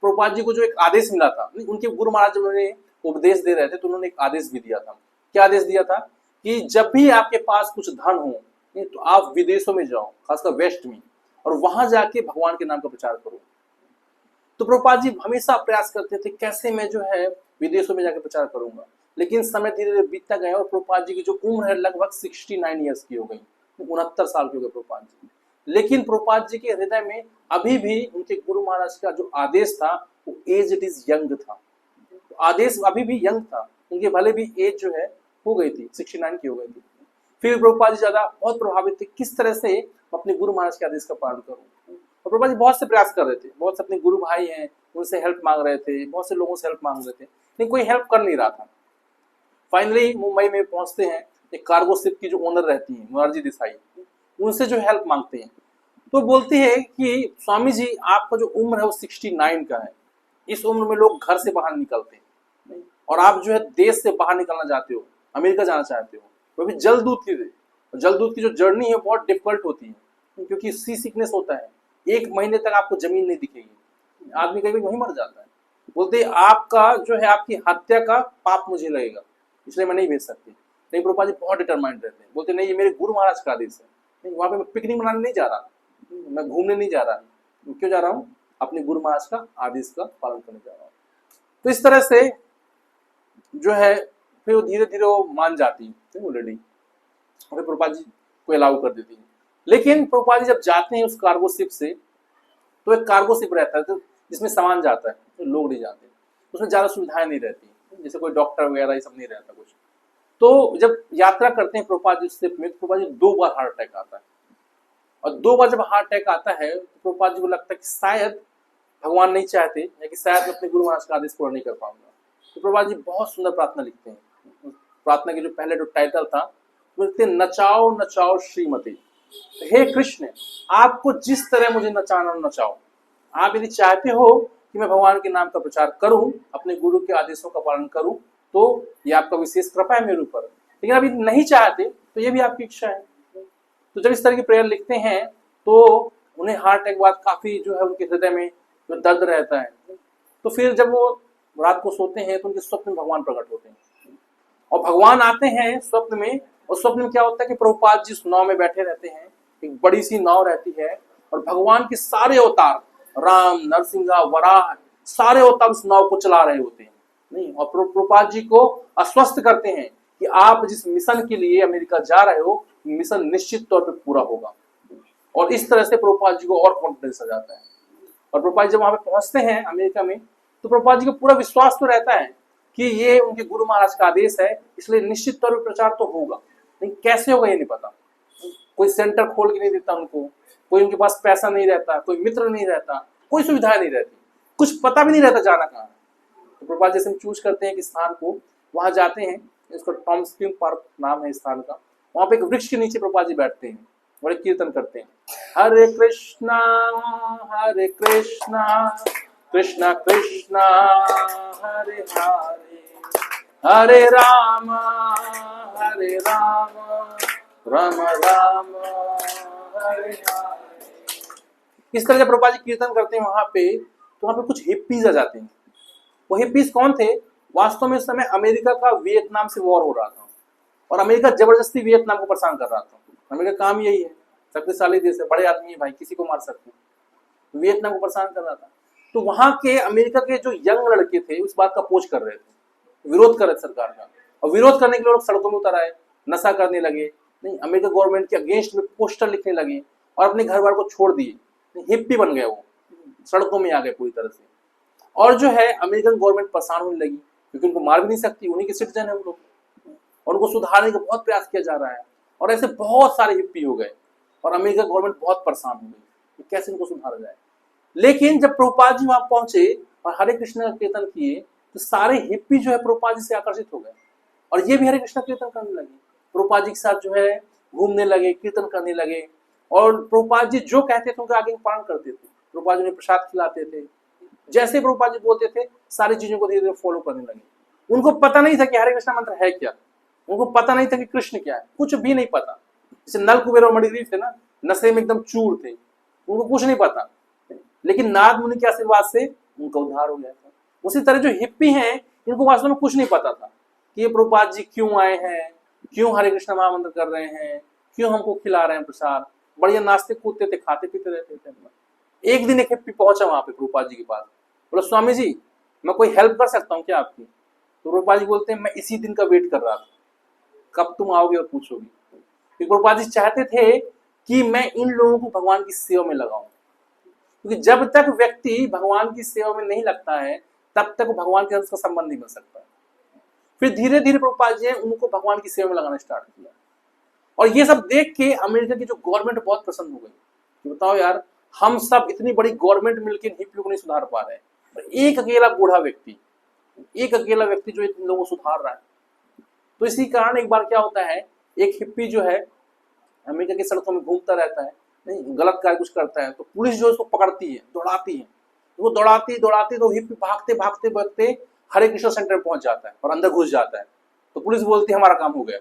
प्रभुपाद जी को जो एक आदेश मिला था, उनके गुरु महाराज जब उन्होंने उपदेश दे रहे थे तो उन्होंने एक आदेश भी दिया था। क्या आदेश दिया था? कि जब भी आपके पास कुछ धन हो तो आप विदेशों में जाओ, खासकर वेस्ट में, और वहां जाके भगवान के नाम का प्रचार करो। तो प्रभुपाद जी हमेशा प्रयास करते थे कैसे मैं जो है विदेशों में जाकर प्रचार करूंगा। लेकिन समय धीरे धीरे बीतता गया और प्रभुपाद जी की जो उम्र है लगभग 69 ईयर्स की हो गई, 69 साल के हो गए प्रभुपाद जी। लेकिन प्रभुपाद जी के हृदय में अभी भी उनके गुरु महाराज का जो आदेश था वो एज इट इज यंग था, आदेश अभी भी यंग था। उनके भले भी एज जो है हो गई थी, 69 की हो गई थी। फिर प्रभुपाद जी ज्यादा बहुत प्रभावित थे, किस तरह से अपने गुरु महाराज के आदेश का पालन करूं। और प्रभुपाद जी बहुत से प्रयास कर रहे थे, बहुत से अपने गुरु भाई हैं उनसे हेल्प मांग रहे थे, बहुत से लोगों से हेल्प मांग रहे थे, लेकिन कोई हेल्प कर नहीं रहा था। फाइनली मुंबई में पहुंचते हैं, एक कार्गो शिप की जो ओनर रहती है मुरारजी देसाई, उनसे जो हेल्प मांगते हैं। तो बोलती है कि स्वामी जी आपका जो उम्र है वो 69 का है, इस उम्र में लोग घर से बाहर निकलते हैं, और आप जो है देश से बाहर निकलना चाहते हो, अमेरिका जाना चाहते हो, वो भी जलदूत की। जलदूत की जो जर्नी है बहुत डिफिकल्ट होती है, क्योंकि सी सिकनेस होता है, 1 महीने तक आपको जमीन नहीं दिखेगी, आदमी कभी वहीं मर जाता है। बोलते आपका जो है आपकी हत्या का पाप मुझे लगेगा, इसलिए मैं नहीं भेज सकती। नहीं, प्रभुपाद जी बहुत डिटरमाइंड रहते हैं, बोलते नहीं ये मेरे गुरु महाराज का आदेश है, नहीं वहां पे मैं पिकनिक मनाने नहीं जा रहा, मैं घूमने नहीं जा रहा, क्यों जा रहा हूँ? अपने गुरु महाराज का आदेश का पालन करने जा रहा हूँ। तो इस तरह से जो है फिर वो धीरे धीरे वो मान जाती है वो लेडी, और प्रभुपाद जी को अलाउ कर देती है। लेकिन प्रभुपाद जी जब जाते हैं उस कार्गो शिप से, तो एक कार्गो शिप रहता है तो जिसमें सामान जाता है, तो लोग नहीं जाते, उसमें ज्यादा सुविधाएं नहीं रहती, जैसे कोई डॉक्टर वगैरह ये सब नहीं रहता कुछ। तो जब यात्रा करते हैं प्रभुपाद जी उस शिप में, प्रभुपाद जी 2 बार हार्ट अटैक आता है, और 2 बार जब हार्ट अटैक आता है तो प्रभुपाद जी को लगता है कि शायद भगवान नहीं चाहते या कि शायद मैं अपने गुरु महाराज का आदेश पूरा नहीं कर पाऊंगा। तो प्रभुपाद जी बहुत सुंदर प्रार्थना लिखते हैं। प्रार्थना के जो पहले जो टाइटल था वो लिखते हैं, नचाओ नचाओ श्रीमती। हे कृष्ण, आपको जिस तरह मुझे नचाना नचाओ। आप यदि चाहते हो कि मैं भगवान के नाम का प्रचार करूं, अपने गुरु के आदेशों का पालन करूं, तो ये आपका विशेष कृपा है मेरे ऊपर। लेकिन अभी नहीं चाहते तो ये भी आपकी इच्छा है। तो जब इस तरह की प्रेयर लिखते हैं तो उन्हें हार्ट अटैक के बाद काफी जो है उनके हृदय में जो दर्द रहता है। तो फिर जब वो रात को सोते हैं तो उनके स्वप्न में भगवान प्रकट होते हैं और भगवान आते हैं स्वप्न में। और स्वप्न में क्या होता है कि प्रभुपाद जी उस नाव में बैठे रहते हैं, एक बड़ी सी नाव रहती है और भगवान के सारे अवतार, राम, नरसिंहा, वराह, सारे अवतार उस नाव को चला रहे होते हैं। नहीं, और प्रभुपाद जी को आश्वस्त करते हैं कि आप जिस मिशन के लिए अमेरिका जा रहे हो, मिशन निश्चित तौर पे पूरा होगा। और इस तरह से प्रभुपाद जी को और कॉन्फिडेंस आ जाता है। और प्रभुपाद जी जब वहां पे पहुंचते हैं अमेरिका में, तो प्रभुपाद जी को पूरा विश्वास तो रहता है कि ये उनके गुरु महाराज का आदेश है, इसलिए निश्चित तौर पर प्रचार तो होगा। लेकिन कैसे होगा ये नहीं पता। कोई सेंटर खोल के नहीं देता उनको, कोई उनके पास पैसा नहीं रहता, कोई मित्र नहीं रहता, कोई सुविधाएं नहीं रहती, कुछ पता भी नहीं रहता जाना कहाँ। तो प्रभुपाद जैसे हम चूज करते हैं कि स्थान को, वहां जाते हैं, इसको टॉम स्प्रिंग पार्क नाम है स्थान का। वहां पे एक वृक्ष के नीचे प्रभुपाद जी बैठते हैं और एक कीर्तन करते हैं, हरे कृष्णा कृष्णा कृष्णा हरे हरे, हरे राम राम राम हरे हरे। इस तरह जब प्रभुपाद जी कीर्तन करते हैं वहां पे, तो वहां पे कुछ हिप्पीज आ जाते हैं। वो हिप्पीज कौन थे? वास्तव में उस समय अमेरिका का वियतनाम से वॉर हो रहा था और अमेरिका जबरदस्ती वियतनाम को परेशान कर रहा था। अमेरिका का काम यही है, शक्तिशाली देश है, बड़े आदमी है भाई, किसी को मार सकते हैं। वियतनाम को परेशान कर रहा था। तो वहां के अमेरिका के जो यंग लड़के थे उस बात का अपोज कर रहे थे, विरोध कर रहे थे सरकार का। और विरोध करने के लिए लोग सड़कों में उतर आए, नशा करने लगे, नहीं अमेरिका गवर्नमेंट के अगेंस्ट में पोस्टर लिखने लगे और अपने घर बार को छोड़ दिए। हिप्पी बन गए, वो सड़कों में आ गए पूरी तरह से। और जो है अमेरिकन गवर्नमेंट परेशान होने लगी क्योंकि उनको मार भी नहीं सकती, उन्हीं के सिटीजन है वो लोग, और उनको सुधारने का बहुत प्रयास किया जा रहा है। और ऐसे बहुत सारे हिप्पी हो गए और अमेरिका गवर्नमेंट बहुत परेशान हो गई कि कैसे इनको सुधारा जाए। लेकिन जब प्रभुपाद जी वहां पहुंचे और हरे कृष्ण का कीर्तन किए तो सारे हिप्पी जो है प्रभुपाद जी से आकर्षित हो गए और ये भी हरे कृष्ण कीर्तन करने लगे, प्रभुपाद जी के साथ जो है घूमने लगे, कीर्तन करने लगे। और प्रभुपाद जी जो कहते थे उनके आगे पालन करते थे। प्रभुपाद जी उन्हें प्रसाद खिलाते थे, जैसे प्रभुपाद जी बोलते थे सारी चीजों को धीरे धीरे फॉलो करने लगे। उनको पता नहीं था कि हरे कृष्ण मंत्र है क्या, उनको पता नहीं था कि कृष्ण क्या है, कुछ भी नहीं पता। जैसे नल कुबेर और मणिग्रीव थे ना, नशे में एकदम चूर थे, उनको कुछ नहीं पता, लेकिन नारद मुनि के आशीर्वाद से उनका उद्धार हो गया था। उसी तरह जो हिप्पी हैं, इनको वास्तव में कुछ नहीं पता था कि ये प्रभुपाद जी क्यों आए हैं, क्यों हरे कृष्ण महामंत्र कर रहे हैं, क्यों हमको खिला रहे हैं प्रसाद। बढ़िया नाचते कूदते थे, खाते पीते रहते थे। एक दिन एक हिप्पी पहुंचा वहां पे प्रभुपाद जी के पास, बोला स्वामी जी मैं कोई हेल्प कर सकता हूँ क्या आपकी? तो प्रभुपाद जी बोलते हैं मैं इसी दिन का वेट कर रहा था, कब तुम आओगे और पूछोगे। क्योंकि प्रभुपाद जी चाहते थे कि मैं इन लोगों को भगवान की सेवा में लगाऊं, क्योंकि जब तक व्यक्ति भगवान की सेवा में नहीं लगता है तब तक भगवान के साथ संबंध नहीं बन सकता। फिर धीरे धीरे प्रभुपाद जी ने उनको भगवान की सेवा में लगाना स्टार्ट किया और ये सब देख के अमेरिका की जो गवर्नमेंट बहुत प्रसन्न हो गई कि बताओ यार, हम सब इतनी बड़ी गवर्नमेंट मिलकर हिप्पी को नहीं सुधार पा रहे हैं, एक अकेला बूढ़ा व्यक्ति, एक अकेला व्यक्ति जो इन लोगों को सुधार रहा है। तो इसी कारण एक बार क्या होता है, एक हिप्पी जो है अमेरिका की सड़कों में घूमता रहता है, नहीं गलत कार्य कुछ करता है, तो पुलिस जो है उसको पकड़ती है, दौड़ाती है। वो दौड़ाती तो हिप्पी भागते भागते भागते हरे कृष्ण सेंटर में पहुंच जाता है और अंदर घुस जाता है। तो पुलिस बोलती है हमारा काम हो गया,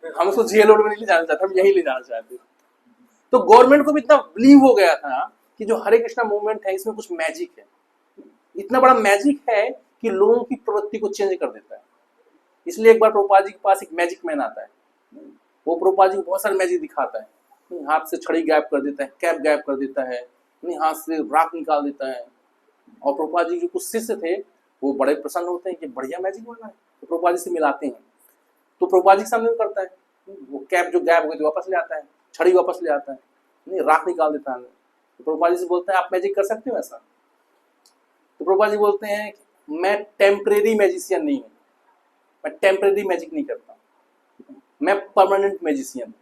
हम उसको जेल में नहीं ले जाना चाहते, हम यही ले जाना चाहते। तो गवर्नमेंट को भी इतना बिलीव हो गया था कि जो हरे कृष्णा मूवमेंट है इसमें कुछ मैजिक है, इतना बड़ा मैजिक है कि लोगों की प्रवृत्ति को चेंज कर देता है। इसलिए एक बार प्रभुपाद जी के पास एक मैजिक मैन आता है, वो प्रभुपाद जी को बहुत सारे मैजिक दिखाता है। हाथ से छड़ी गायब कर देता है, कैप गायब कर देता है, हाथ से राख निकाल देता है। और प्रभुपाद जी जो कुछ शिष्य थे वो बड़े प्रसन्न होते हैं कि बढ़िया मैजिक बना है, तो प्रभुपाद जी से मिलाते हैं। तो प्रभुपाद जी के सामने करता है, वो कैप जो गायब हो गई वापस ले आता है, छड़ी वापस ले आता है, नहीं राख निकाल देता है। तो प्रभुपाद जी से बोलते हैं आप मैजिक कर सकते हो ऐसा? तो प्रभुपाद जी बोलते हैं मैं टेम्परेरी मैजिशियन नहीं हूँ, मैं टेम्परेरी मैजिक नहीं करता, मैं परमानेंट मैजिशियन हूँ।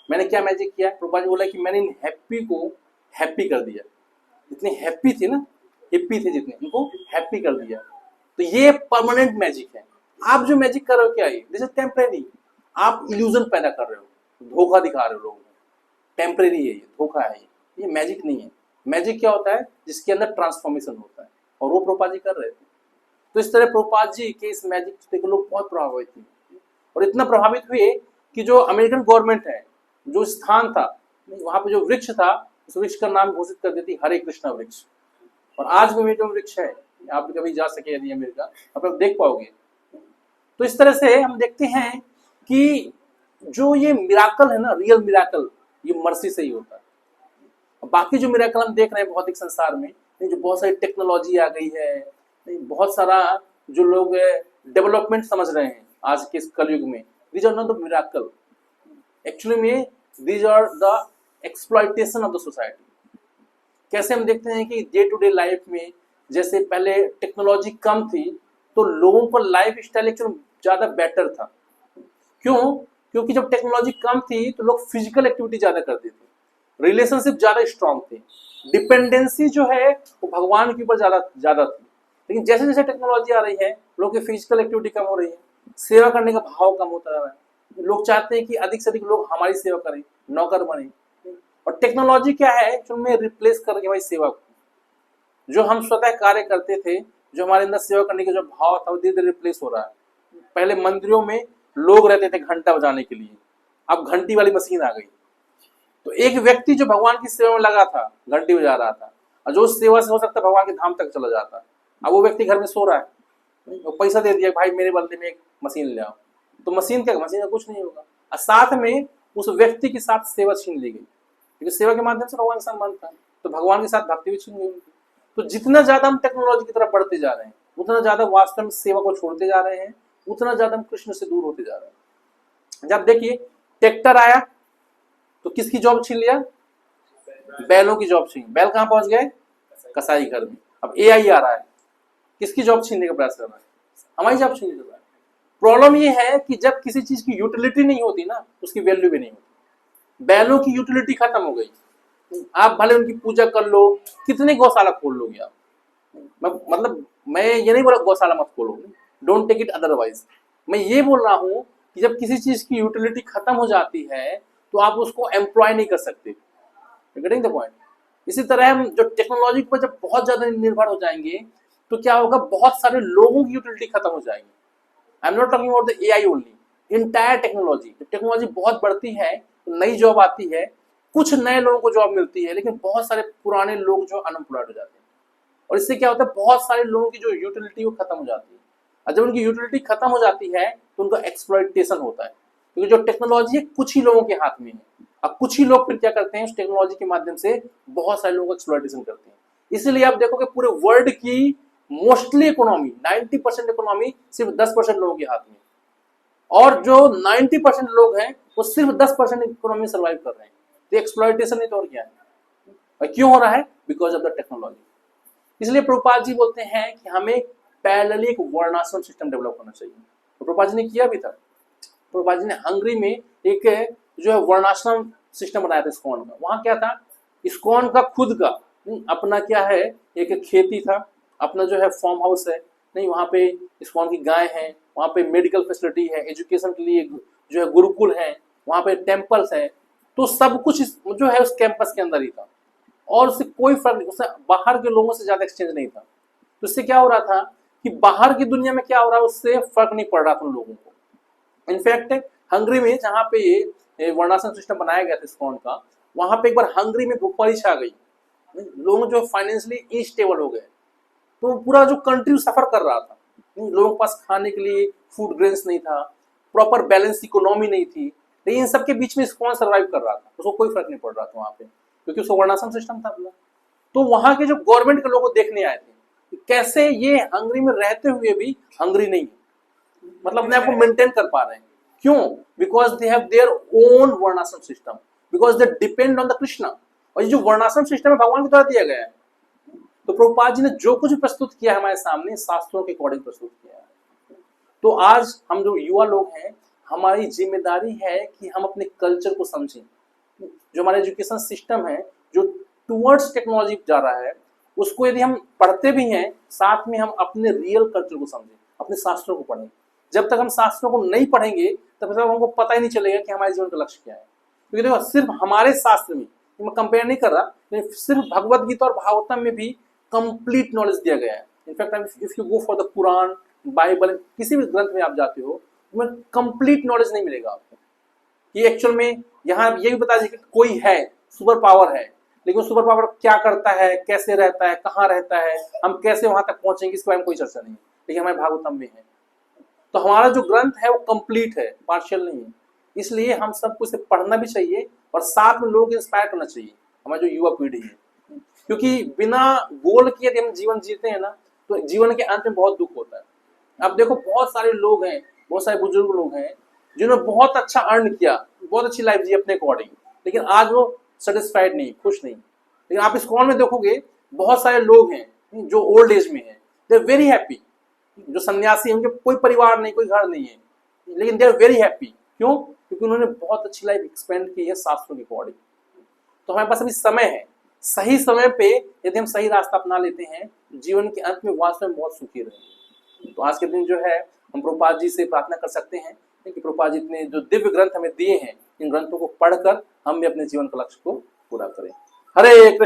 मैंने क्या मैजिक किया? प्रभुपाद जी बोला कि मैंने इन हैप्पी को हैप्पी कर दिया। जितने हैप्पी थे ना, हिप्पी थे जितने, उनको हैप्पी कर दिया। तो ये परमानेंट मैजिक है। आप जो मैजिक कर रहे हो क्या है? This is temporary. आप इल्यूजन पैदा कर रहे हो, धोखा दिखा रहे हो लोगों को। टेम्परेरी है ये, धोखा है ये मैजिक नहीं है। मैजिक क्या होता है? जिसके अंदर ट्रांसफॉर्मेशन होता है, और वो प्रभुपाद जी कर रहे थे। तो इस तरह प्रभुपाद जी के इस मैजिक से लोग बहुत प्रभावित हुए, और इतना प्रभावित हुए कि जो अमेरिकन गवर्नमेंट है, जो स्थान था वहां पे, जो वृक्ष था, उस वृक्ष का नाम घोषित कर देती हरे कृष्णा वृक्ष। और आज भी जो वृक्ष है, आप कभी जा सके यदि अमेरिका, आप देख पाओगे। तो इस तरह से हम देखते हैं कि जो ये मिराकल है ना, रियल मिराकल, ये मर्सी से ही होता है। बाकी जो मिराकल हम देख रहे हैं भौतिक संसार में, जो बहुत सारी टेक्नोलॉजी आ गई है, बहुत सारा जो लोग डेवलपमेंट समझ रहे हैं आज के इस कलयुग में, these are not the miracle. Actually में these are the exploitation of the society. कैसे हम देखते हैं कि डे टू डे लाइफ में, जैसे पहले टेक्नोलॉजी कम थी तो लोगों का लाइफ स्टाइल एक्चुअली ज्यादा बेटर था। क्यों? क्योंकि जब टेक्नोलॉजी कम थी तो लोग फिजिकल एक्टिविटी ज्यादा करते थे, रिलेशनशिप ज्यादा स्ट्रांग थे, डिपेंडेंसी जो है वो भगवान के ऊपर ज्यादा थी। लेकिन जैसे जैसे टेक्नोलॉजी आ रही है, लोगों की फिजिकल एक्टिविटी कम हो रही है, सेवा करने का भाव कम होता जा रहा है। लोग चाहते हैं कि अधिक से अधिक लोग हमारी सेवा करें, नौकर बने। और टेक्नोलॉजी क्या है? में रिप्लेस कर रही है सेवा को। जो हम स्वतः कार्य करते थे, जो हमारे अंदर सेवा करने का जो भाव था, वो धीरे धीरे रिप्लेस हो रहा है। पहले मंदिरों में लोग रहते थे घंटा बजाने के लिए, अब घंटी वाली मशीन आ गई। तो एक व्यक्ति जो भगवान की सेवा में लगा था, घंटी बजा रहा था, और जो उस सेवा से हो सकता है भगवान के धाम तक चला जाता, अब वो व्यक्ति घर में सो रहा है, तो पैसा दे दिया, भाई मेरे बदले में एक मशीन ले आओ। तो मशीन क्या, मशीन का कुछ नहीं होगा। और साथ में उस व्यक्ति के साथ सेवा छीन ली गई, क्योंकि सेवा के माध्यम से भगवान का संबंध था, तो भगवान के साथ भक्ति भी छीन गई। तो जितना ज्यादा हम टेक्नोलॉजी की तरफ बढ़ते जा रहे हैं, उतना ज्यादा वास्तव में सेवा को छोड़ते जा रहे हैं, उतना ज्यादा हम कृष्ण से दूर होते जा रहे हैं। जब देखिए ट्रैक्टर आया तो किसकी जॉब छीन लिया? बैलों की जॉब छीन। बैल कहां पहुंच गए? कसाई घर में। अब एआई आ रहा है, किसकी जॉब छीनने का प्रयास कर रहा है? हमारी जॉब छीनने का। प्रॉब्लम ये है कि जब किसी चीज की यूटिलिटी नहीं होती ना, उसकी वैल्यू भी नहीं होती। बैलों की यूटिलिटी खत्म हो गई, आप भले उनकी पूजा कर लो, कितने गौशाला खोल लोगे आप। मतलब मैं ये नहीं बोला गौशाला मत खोलो, डोंट टेक इट अदरवाइज। मैं ये बोल रहा हूं कि जब किसी चीज की यूटिलिटी खत्म हो जाती है तो आप उसको एम्प्लॉय नहीं कर सकते। Getting the point? इसी तरह हम जो टेक्नोलॉजी पर जब बहुत ज्यादा निर्भर हो जाएंगे तो क्या होगा? बहुत सारे लोगों की यूटिलिटी खत्म हो जाएगी। I am not talking about the AI only, entire technology. Technology बहुत बढ़ती है तो नई जॉब आती है, कुछ नए लोगों को जॉब मिलती है, लेकिन बहुत सारे पुराने लोग जो अनएम्प्लॉयड हो जाते हैं। और इससे क्या होता है? बहुत सारे लोगों की जो यूटिलिटी वो खत्म हो जाती है। और जब उनकी यूटिलिटी खत्म हो जाती है तो उनका एक्सप्लॉयटेशन होता है, क्योंकि जो टेक्नोलॉजी है कुछ ही लोगों के हाथ में है। अब कुछ ही लोग फिर क्या करते हैं? उस टेक्नोलॉजी के माध्यम से बहुत सारे लोगों को एक्सप्लॉयटेशन करते हैं। इसलिए आप देखोगे पूरे वर्ल्ड की मोस्टली इकोनॉमी, 90% इकोनॉमी सिर्फ 10% लोगों के हाथ में, और जो 90% लोग हैं वो सिर्फ 10% इकोनॉमी सर्वाइव कर रहे हैं। तो एक्सप्लॉयटेशन नहीं तो और क्या है? और क्यों हो रहा है? Because of the technology. इसलिए प्रभुपाद जी बोलते हैं कि हमें पैरेलली एक वर्णाश्रम सिस्टम डेवलप होना चाहिए। तो प्रभुपाद जी ने किया भी था। प्रभुपाद जी ने हंगरी में एक जो है वर्णाश्रम सिस्टम बनाया था इस्कॉन का। वहां क्या था? इस्कॉन का खुद का अपना क्या है, एक खेती था, अपना जो है फार्म हाउस है, नहीं वहाँ पे इस्कॉन की गाय है, वहाँ पे मेडिकल फैसिलिटी है, एजुकेशन के लिए जो है गुरुकुल है, वहाँ पे टेम्पल्स है। तो सब कुछ जो है उस कैंपस के अंदर ही था, और उससे कोई फर्क नहीं, उससे बाहर के लोगों से ज्यादा एक्सचेंज नहीं था। तो इससे क्या हो रहा था कि बाहर की दुनिया में क्या हो रहा है उससे फर्क नहीं पड़ रहा था उन लोगों को। इनफैक्ट हंगरी में जहाँ पे ये वर्णाश्रम सिस्टम बनाया गया था इस्कॉन का, वहां पे एक बार हंगरी में भूखमरी छा गई, लोग जो फाइनेंशियली इनस्टेबल हो गए, तो पूरा जो कंट्री सफर कर रहा था। लोगों के पास खाने के लिए फूड ग्रेन्स नहीं था, प्रॉपर बैलेंस इकोनॉमी नहीं थी, लेकिन इन सबके बीच में इस्कॉन सर्वाइव कर रहा था, उसको कोई फर्क नहीं पड़ रहा था वहां पे, क्योंकि उसका वर्णाश्रम सिस्टम था अपना। तो वहां के जो गवर्नमेंट के लोग देखने आए थे कि कैसे ये हंगरी में रहते हुए भी हंगरी नहीं, मतलब अपने आप को मेंटेन कर पा रहे हैं। क्यों? Because they have their own varnashram system, because they depend on the Krishna. और ये जो वर्णाश्रम सिस्टम है भगवान की द्वारा दिया गया है। तो प्रभुपाद जी ने जो कुछ प्रस्तुत किया हमारे सामने शास्त्रों के अकॉर्डिंग प्रस्तुत किया है। तो आज हम जो युवा लोग हैं, हमारी जिम्मेदारी है कि हम अपने कल्चर को समझें, जो हमारा एजुकेशन सिस्टम है जो टुवर्ड्स टेक्नोलॉजी जा रहा है, उसको यदि हम पढ़ते भी हैं साथ में हम अपने रियल कल्चर को समझें, अपने शास्त्रों को पढ़ें। जब तक हम शास्त्रों को नहीं पढ़ेंगे तब तक हमको पता ही नहीं चलेगा कि हमारे जीवन का लक्ष्य क्या है। क्योंकि देखो सिर्फ हमारे शास्त्र में, मैं कंपेयर नहीं कर रहा, लेकिन सिर्फ भगवत गीता और भागवतम में भी कंप्लीट नॉलेज दिया गया है। In fact if you go for the Quran, Bible, किसी भी ग्रंथ में आप जाते हो उसमें कंप्लीट नॉलेज नहीं मिलेगा आपको कि एक्चुअल में यहाँ ये भी बता दें कि कोई है, सुपर पावर है, लेकिन सुपर पावर क्या करता है, कैसे रहता है, कहाँ रहता है, हम कैसे वहां तक पहुंचेंगे, इसके बारे में कोई चर्चा नहीं है। लेकिन हमारे भागवतम में है। तो हमारा जो ग्रंथ है वो कंप्लीट है, पार्शियल नहीं है। इसलिए हम सबको इसे पढ़ना भी चाहिए और साथ में लोगों को इंस्पायर करना चाहिए, हमारी जो युवा पीढ़ी है। क्योंकि बिना गोल के यदि हम जीवन जीते हैं ना तो जीवन के अंत में बहुत दुख होता है। अब देखो बहुत सारे लोग हैं, बहुत सारे बुजुर्ग लोग हैं जिन्होंने बहुत अच्छा अर्न किया, बहुत अच्छी लाइफ जी अपने अकॉर्डिंग, लेकिन आज वो सेटिस्फाइड नहीं, खुश नहीं। लेकिन आप इस कॉल में देखोगे बहुत सारे लोग हैं जो ओल्ड एज में हैं, दे आर वेरी हैप्पी। जो सन्यासी हैं उनके कोई परिवार नहीं, कोई घर नहीं है, लेकिन दे आर वेरी हैप्पी। क्यों? क्योंकि उन्होंने बहुत अच्छी लाइफ एक्सपेंड की है शास्त्रों के अकॉर्डिंग। तो हमारे पास अभी समय है, सही समय पे यदि हम सही रास्ता अपना लेते हैं जीवन के अंत में वास्तव में बहुत सुखी रहेंगे। तो आज के दिन जो है हम प्रभुपाद जी से प्रार्थना कर सकते हैं कि प्रभुपाद जी ने जो दिव्य ग्रंथ हमें दिए हैं, इन ग्रंथों को पढ़कर हम भी अपने जीवन के लक्ष्य को पूरा करें। हरे कृष्ण।